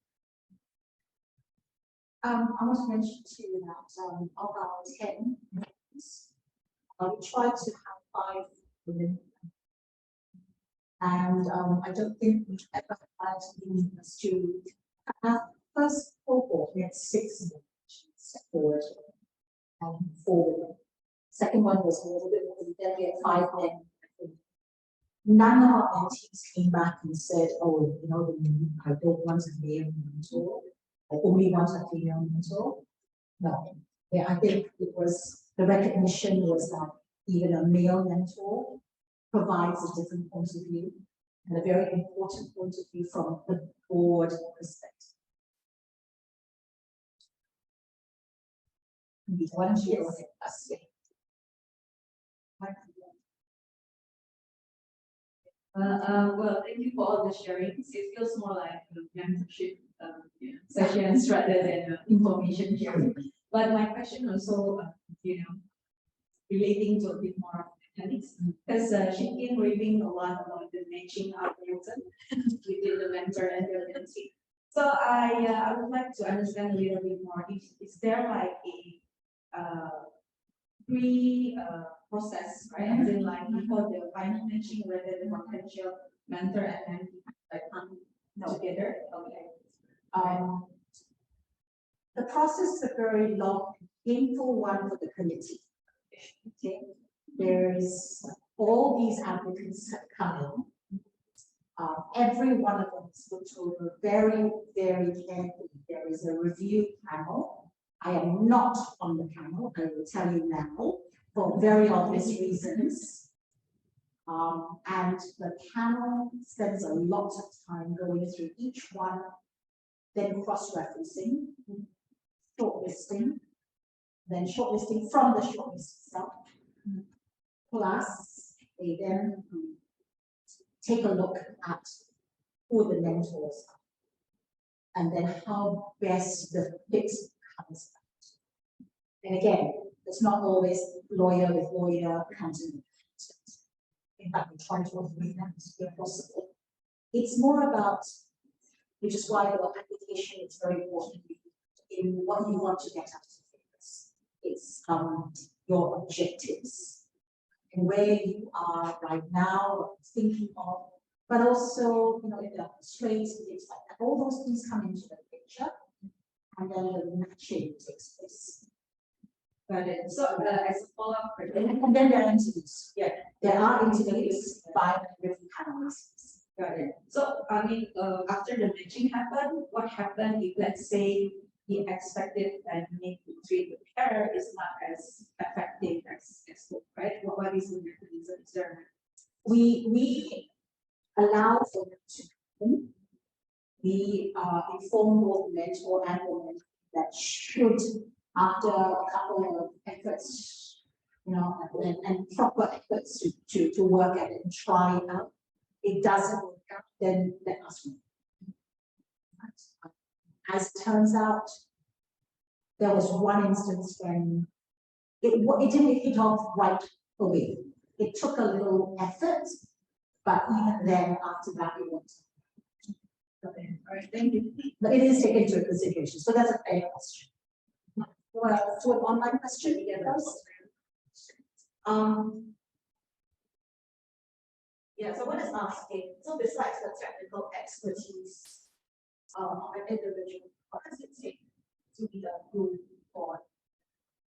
I want to mention to you that of our 10 members, we tried to have 5 women. And I don't think we've ever had a student. Our first cohort, we had 6 men forward and 4 women. Second one was a little bit more, then we had 5 men. None of our mentees came back and said, oh, you know, I don't want a male mentor. I only want a female mentor. No. Yeah, I think it was the recognition was that even a male mentor provides a different point of view and a very important point of view from the board perspective. Why don't you go ahead? Well, thank you for all the sharing. It feels more like mentorship sessions rather than information sharing. But my question also, you know, relating to a bit more of mechanics, because she came raving a lot about the matching algorithm within the mentor and the mentee. So I would like to understand a little bit more. Is there like a process, right? As in like before the final matching, whether the potential mentor and mentee like come together. Okay. The process is a very long, painful one for the committee. Okay, there's all these applicants have come in. Every one of them is looked over very, very carefully. There is a review panel. I am not on the panel, I will tell you now, for very obvious reasons. And the panel spends a lot of time going through each one, then cross-referencing. shortlisting, then shortlisting from the shortlist itself. Plus, they then take a look at who the mentors are, and then how best the fit comes out. And again, it's not always lawyer with lawyer, accountant with accountant. In fact, we try to avoid that if possible. It's more about, which is why the application is very important in what you want to get out of this. It's your objectives and where you are right now, what you're thinking of, but also, in the traits and things like that. All those things come into the picture, and then the matching takes place. Got it. So as a follow-up question. And then there are interviews. Yeah, there are interviews by different panelists. Got it. So, I mean, after the matching happened, what happened if, let's say, the expected dynamic between the pair is not as effective as hoped, right? What is the mechanism? Is there? We allow for them to happen. We inform both the mentor and the mentee that should, after a couple of efforts, and proper efforts to work at it and try it out, it doesn't work out, then let us know. As it turns out, there was one instance when it didn't hit off right away. It took a little effort, but even then, after that, it went. Okay. All right. Thank you. But it is taken into consideration, so that's a fair question. Well, to an online question, first. Yeah, so what is asking, so besides the technical expertise of an individual, what does it take to be a good board?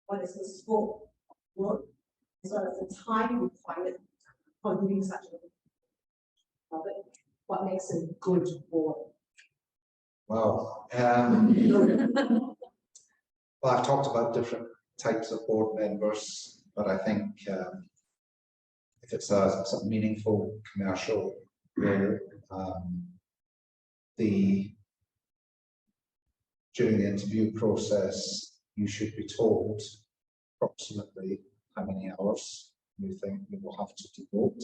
What is the scope of work, as well as the time required for doing such a work? What makes a good board? Well, well, I've talked about different types of board members, but I think if it's a sort of meaningful commercial role, during the interview process, you should be told approximately how many hours you think you will have to devote.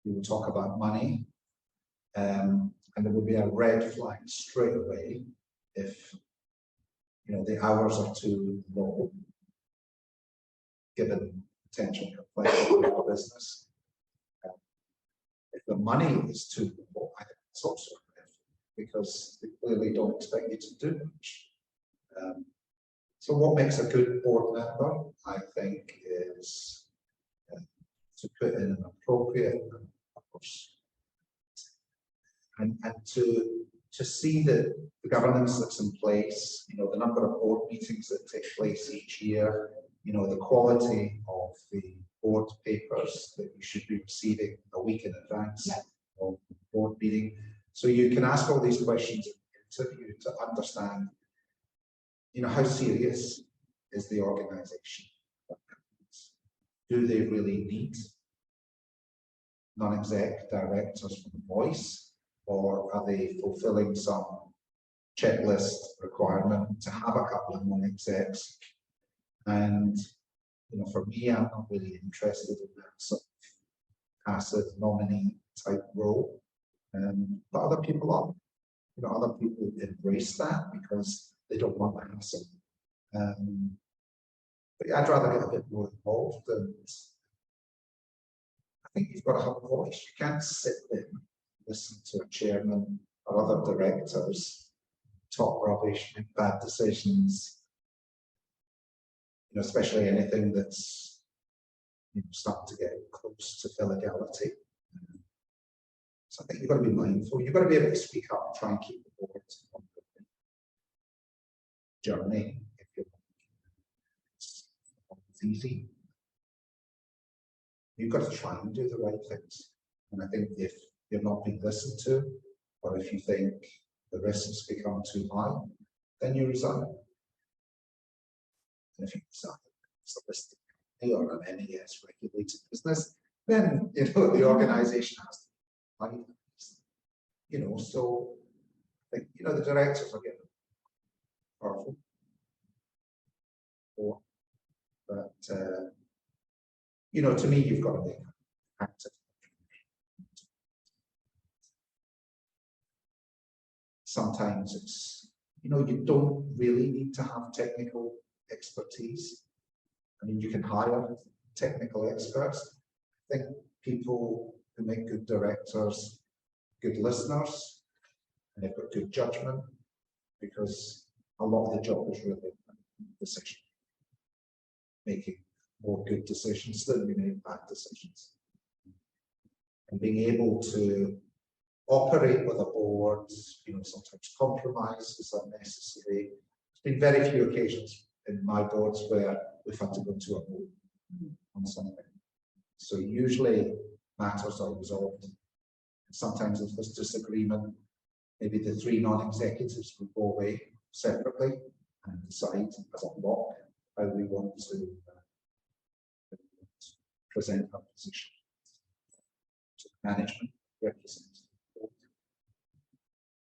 We will talk about money, and there will be a red flag straight away if the hours are too low, given potential complexity of the business. If the money is too low, I think it's also a red flag, because they clearly don't expect you to do much. So what makes a good board member, I think, is to put in an appropriate hours, and to see that the governance that's in place, the number of board meetings that take place each year, the quality of the board papers that you should be receiving a week in advance of the board meeting. So you can ask all these questions in the interview to understand, how serious is the organization? Do they really need non-exec directors for the voice, or are they fulfilling some checklist requirement to have a couple of non-execs? And for me, I'm not really interested in that sort of passive nominee type role, but other people are. Other people embrace that because they don't want the hassle. But yeah, I'd rather get a bit more involved, and I think you've got to have a voice. You can't sit there and listen to a chairman or other directors talk rubbish, make bad decisions, especially anything that's starting to get close to illegality. So I think you've got to be mindful. You've got to be able to speak up and try and keep the board on the journey. If it's easy, you've got to try and do the right things. And I think if you're not being listened to, or if you think the risks become too high, then you resign. And if you resign, it's a listed company or an MES regulated business, then the organization has to money. So I think the directors are getting powerful. But, you know, to me, you've got to make active. Sometimes it's, you know, you don't really need to have technical expertise. I mean, you can hire technical experts. I think people who make good directors, good listeners, and they've got good judgment, because a lot of the job is really decision making, more good decisions than we make bad decisions. And being able to operate with a board, you know, sometimes compromise is unnecessary. There's been very few occasions in my boards where we've had to go to a vote on something. So usually matters are resolved. And sometimes if there's disagreement, maybe the three non-executives will go away separately and decide as a block how we want to present our position to management representative.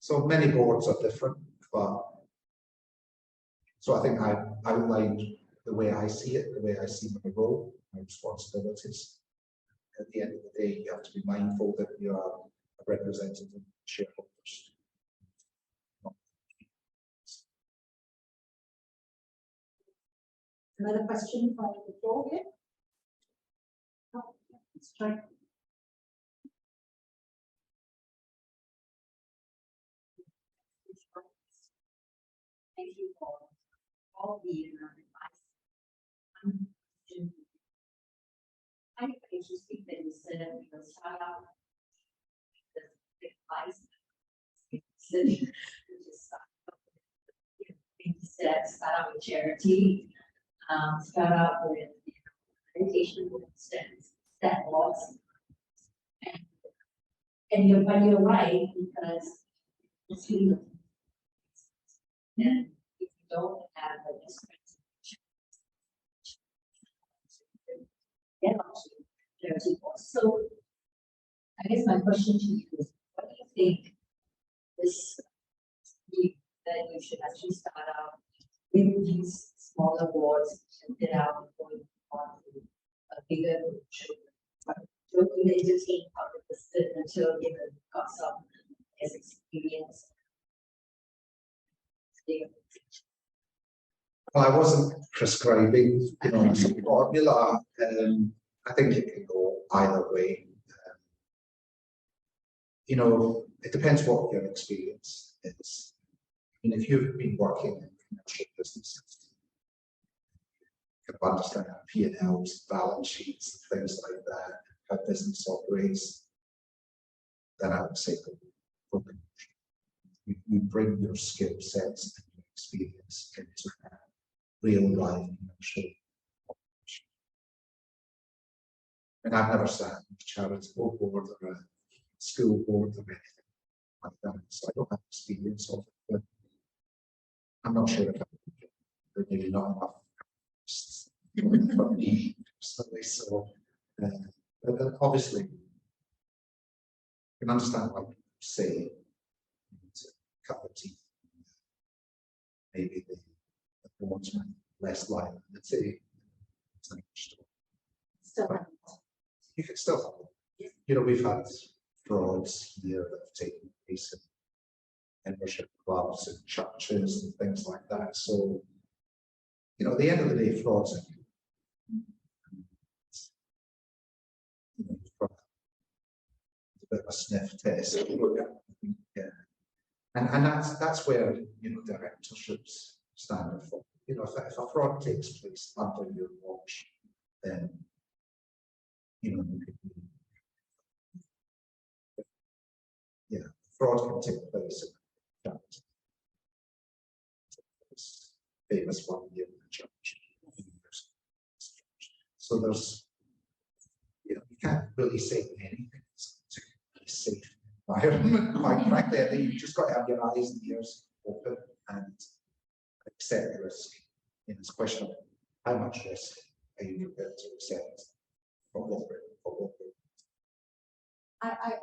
So many boards are different, but so I think I outlined the way I see it, the way I see my role, my responsibilities. At the end of the day, you have to be mindful that you are a representative of shareholders. Another question from the floor here? Oh, let's try. Thank you for all the advice. I think it's interesting that you said the startup, the advice, which is start out with charity, start out with meditation, for instance, step loss. And you're right, because it's really, and if you don't have the get onto charity course. So I guess my question to you is, what do you think that you should actually start out with these smaller boards and get out going on to a bigger show? Don't really entertain public until you got some experience. Well, I wasn't prescribing, you know, a formula. I think it can go either way. You know, it depends what your experience is. I mean, if you've been working in commercial businesses, you can understand how P&Ls, balance sheets, things like that, how business operates, then I would say go. You bring your skill sets and your experience into that real life commercial operation. And I've never sat on a charitable board or a school board or anything like that, so I don't have experience of it. But I'm not sure if there maybe not enough for me personally. So, but obviously, you can understand why people say cut the teeth. Maybe the boards might less liability. Still, You could still have it. You know, we've had frauds here that have taken place in membership clubs and churches and things like that. So, you know, at the end of the day, frauds are a bit of a sniff test. Yeah. And that's where, you know, directorships stand for. You know, if a fraud takes place under your watch, then, you know, you could be, yeah, fraud can take place in church. Famous one year in the church. So there's, you know, you can't really say anything to be safe environment. Quite frankly, I think you've just got to have your eyes and ears open and accept risk. You know, it's a question of how much risk are you prepared to accept for what we're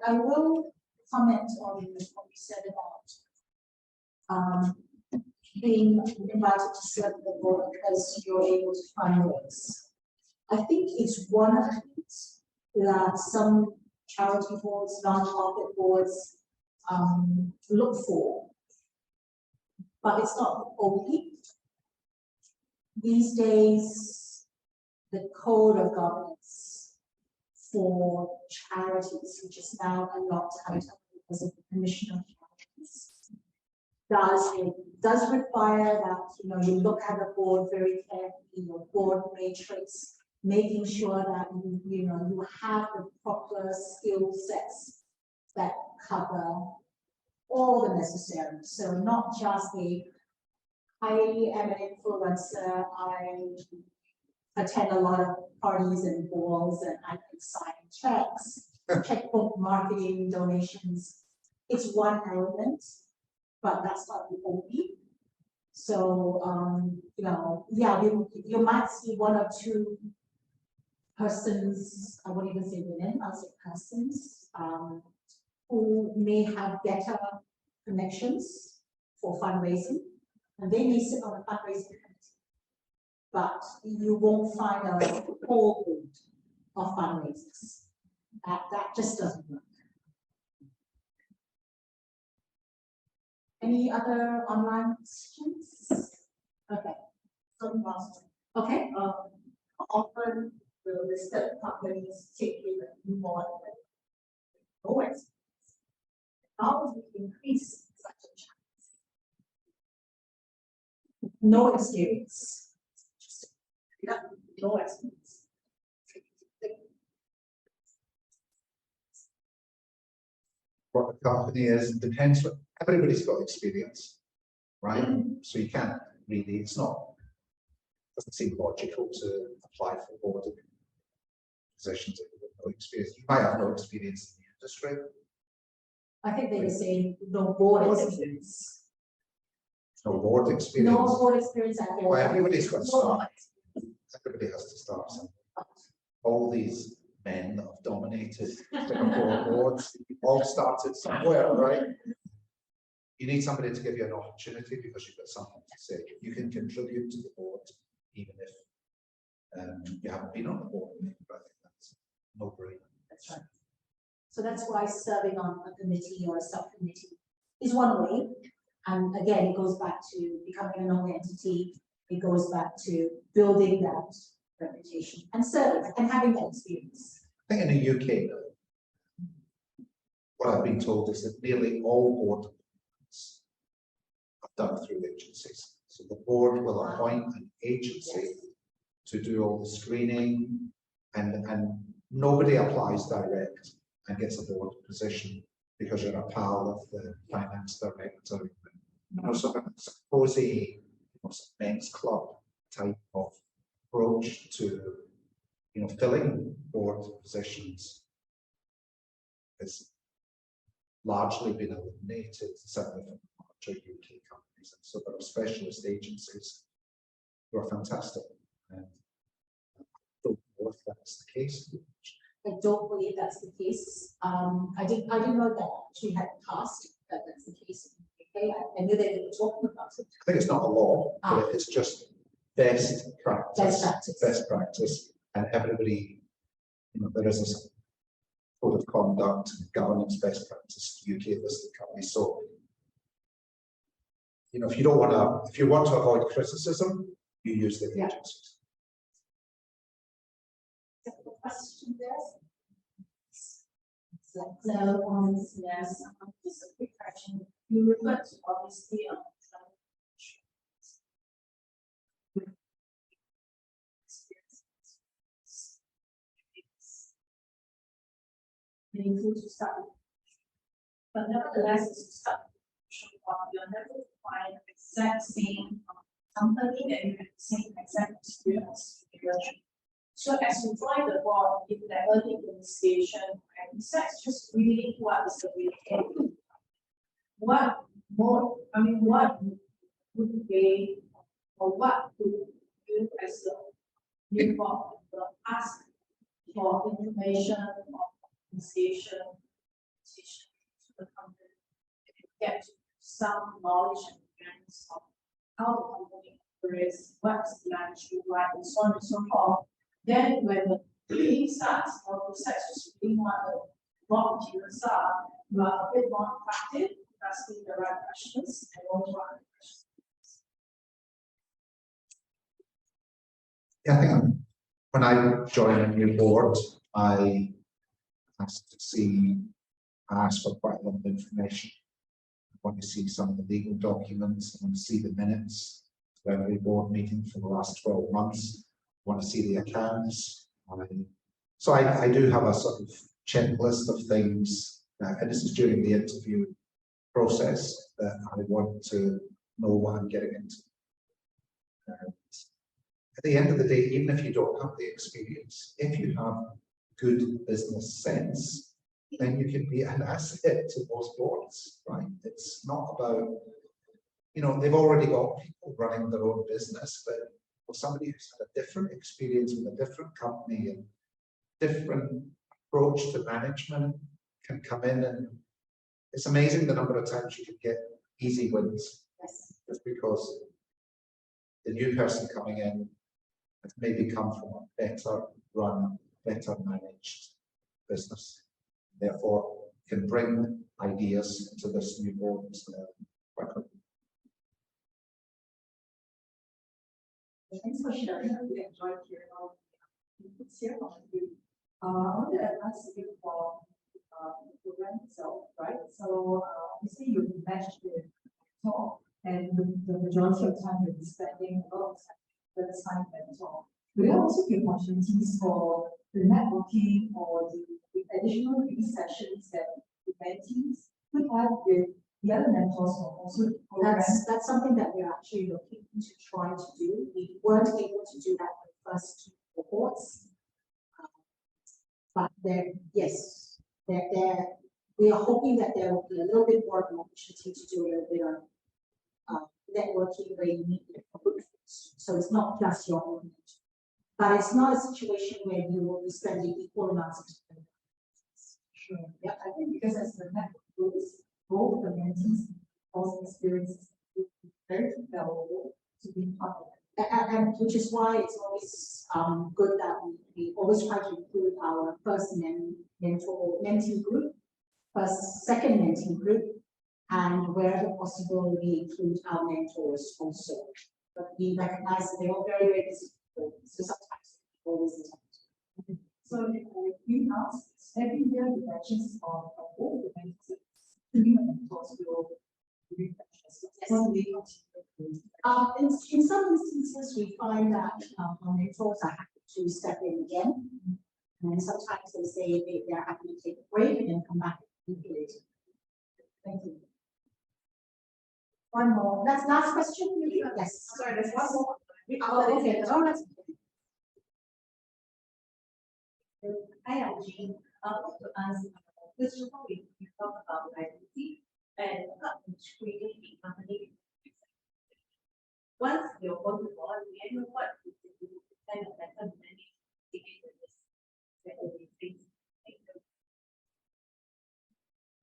I will comment on what you said about being invited to serve the board because you're able to fundraise. I think it's one of the things that some charity boards, non-profit boards look for, but it's not only. These days, the code of governance for charities, which is now adopted as a commission of charities, does require that you look at the board very carefully, your board matrix, making sure that you have the proper skill sets that cover all the necessary. So not just the I am an influencer, I attend a lot of parties and balls, and I can sign checks, checkbook marketing, donations. It's one element, but that's not the only. So, yeah, you might see one or two persons, I won't even say women, I'll say persons, who may have better connections for fundraising, and they may sit on a fundraising committee, but you won't find a whole board of fundraisers. That just doesn't work. Any other online questions? Okay. Okay. Often the listed companies take in a board with no experience. How do we increase such a chance? No experience. Yeah, no experience. What the company is, depends, what everybody's got experience, right? So you can't really, doesn't seem logical to apply for board positions if you have no experience. You might have no experience in the industry. I think they were saying no board experience. No board experience. No board experience at all. Well, everybody's got to start. Everybody has to start somewhere. All these men that have dominated Singapore boards all started somewhere, right? You need somebody to give you an opportunity because you've got something to say. You can contribute to the board even if you haven't been on the board. But I think that's no brainer. That's right. So that's why serving on a committee or a subcommittee is one way. And again, it goes back to becoming an own entity. It goes back to building that reputation and serving and having that experience. I think in the UK, what I've been told is that nearly all board appointments are done through agencies. So the board will appoint an agency to do all the screening, and nobody applies direct and gets a board position because you're a pal of the finance director. So suppose a men's club type of approach to filling board positions has largely been eliminated, certainly from larger UK companies, and so there are specialist agencies who are fantastic. And I don't know if that's the case. I don't believe that's the case. I didn't know that she had passed that that's the case in the UK. I knew they were talking about it. I think it's not a law, but it's just best practice. Best practice, and everybody, there is a code of conduct, governance, best practice UK listed companies. So, if you want to avoid criticism, you use the agencies. Question there? So, yes, just a quick question. You referred to obviously meaningful to start with. But nevertheless, as you start, you're never find the exact same company that you have the same exact experience. So as you join the board, if there are early initiation, and besides just reading what is the way, what would they, or what would you as a new board ask for information or initiation to the company, if you get some knowledge and experience of how the company operates, what's the management like, and so on and so forth. Then when the meeting starts, or process being what the raw materials are, you are a bit more active, asking the right questions, and also other questions. Yeah, I think when I join a new board, I ask for quite a lot of information. I want to see some of the legal documents, I want to see the minutes of every board meeting for the last 12 months. I want to see the accounts. So I do have a sort of checklist of things, and this is during the interview process that I want to know what I'm getting into. At the end of the day, even if you don't have the experience, if you have good business sense, then you can be an asset to those boards, right? It's not about, you know, they've already got people running their own business, but for somebody who's had a different experience with a different company and different approach to management can come in, and it's amazing the number of times you can get easy wins. Yes. Just because the new person coming in has maybe come from a better run, better managed business. Therefore, can bring ideas into this new board quite quickly. Thanks for sharing. I really enjoyed hearing all the inputs here from you. I want to ask you for the program itself, right? So obviously you matched with talk, and the majority of time you're spending a lot of time with the time mentor. Will there also be opportunities for the networking or the additional sessions that the mentees could have with the other mentors or also the program? That's something that we're actually looking to try to do. We weren't able to do that for the first two cohorts. But yes, we are hoping that there will be a little bit more of an opportunity to do a little bit of networking where you meet with a group. So it's not just your own. But it's not a situation where you will be spending equal amounts of time. Sure. Yeah, I think because as the network grows, both the mentees and also experiences will be very valuable to be part of it. And which is why it's always good that we always try to include our first mentee group, second mentee group, and wherever possible, we include our mentors also. But we recognize that they're all very, very busy. So sometimes always the time. So if we ask every year the batches of all the mentors, the mentors will refresh. In some instances, we find that our mentors are happy to step in again. And sometimes they say they're happy to take a break and then come back later. Thank you. One more. That's last question, really? Yes. Sorry, there's one more. Okay. Oh, that's okay. Hi, I'm Jean. I want to ask, first of all, we talk about identity and how to create the company. Once you're on the board, we know what is the kind of method to get this.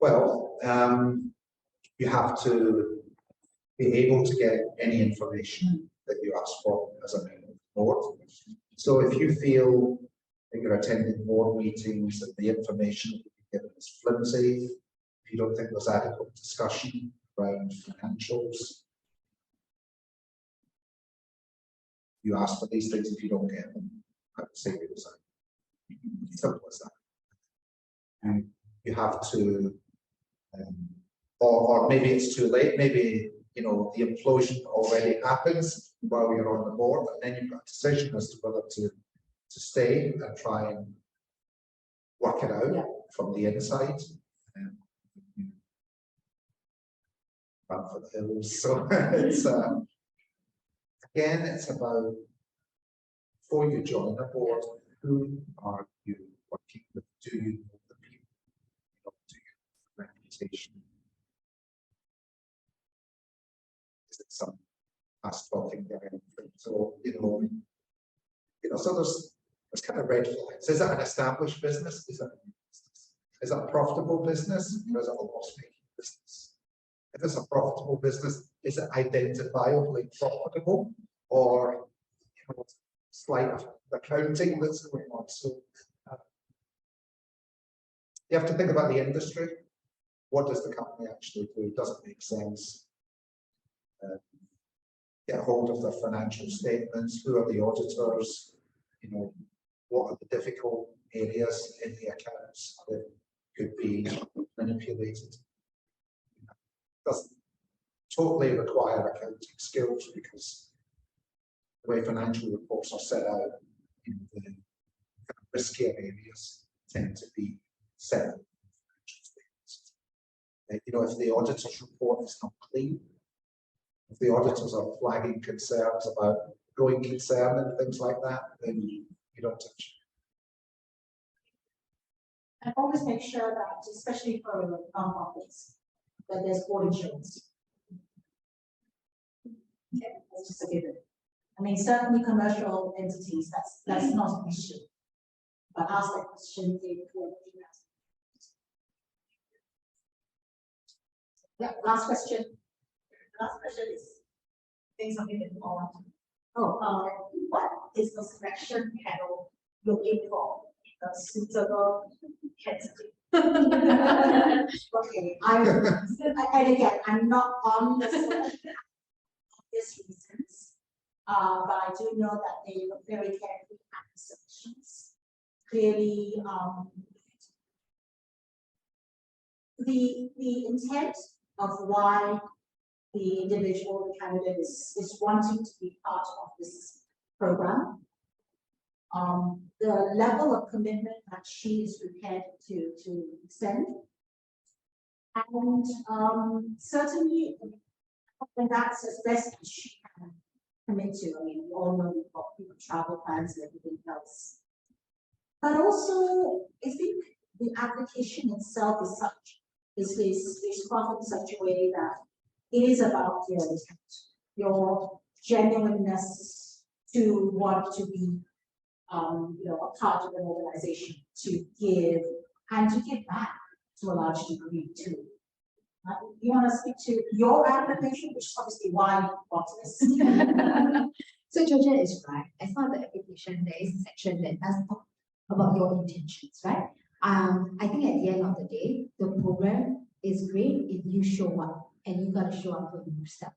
Well, you have to be able to get any information that you ask for as a member of the board. So if you feel that you're attending board meetings and the information that you're given is flimsy, if you don't think there's adequate discussion around financials, you ask for these things. If you don't get them, I would say you resign. Simple as that. And you have to, or maybe it's too late. Maybe you know the implosion already happens while you're on the board, and then you've got a decision as to whether to stay and try and work it out from the inside. Run for the hills. So it's again, it's about before you join a board, who are you working with? Do you know the people? Do you have a reputation? Is it some us talking there? So so there's kind of red flags. Is that an established business? Is that a new business? Is that a profitable business? Or is it a loss-making business? If it's a profitable business, is it identifiably profitable, or slight accounting that's going on? So you have to think about the industry. What does the company actually do? Does it make sense? Get hold of their financial statements. Who are the auditors? What are the difficult areas in the accounts that could be manipulated? Doesn't totally require accounting skills, because the way financial reports are set out, the kind of riskier areas tend to be set out in financial statements. If the auditor's report is not clean, if the auditors are flagging concerns about growing concern and things like that, then you don't touch it. And always make sure that, especially for non-profits, that there's board insurance. Okay, that's just a given. I mean, certainly commercial entities, that's not an issue. But ask that question if yeah, last question. The last question is saying something that you all want to. What is the selection panel looking for in a suitable candidate? Okay, and again, I'm not on the selection for these reasons, but I do know that they look very carefully at the selections. Clearly, the intent of why the individual, the candidate is wanting to be part of this program. The level of commitment that she is prepared to extend. And certainly, and that's as best as she can commit to. I mean, we all know we've got travel plans and everything else. But also, I think the application itself is crafted in such a way that it is about your intent, your genuineness to want to be, a part of an organization, to give and to give back to a large degree too. You want to speak to your application, which is obviously why you got this. So Georgia is right. As part of the application, there is a section that does talk about your intentions, right? I think at the end of the day, the program is great if you show up, and you got to show up for yourself,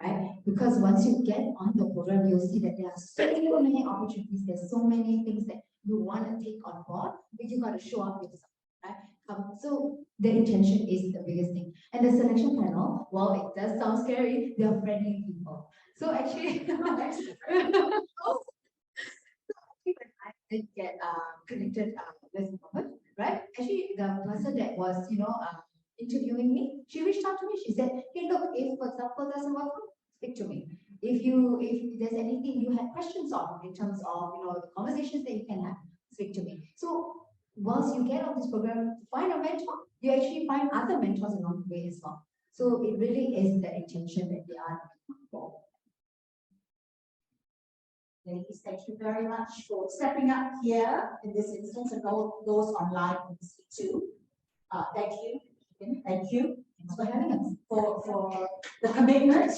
right? Because once you get on the program, you'll see that there are so many opportunities, there's so many things that you want to take on board, but you got to show up yourself, right? So the intention is the biggest thing. And the selection panel, while it does sound scary, they are friendly people. So actually, I did get connected with Mohammed, right? Actually, the person that was, interviewing me, she reached out to me. She said, "Hey, look, if for example doesn't work, speak to me. If there's anything you had questions on in terms of the conversations that you can have, speak to me." So once you get on this program to find a mentor, you actually find other mentors along the way as well. So it really is the intention that they are looking for. Ladies, thank you very much for stepping up here in this instance, and those online too. Thank you. Thank you. Thanks for having us. For the commitment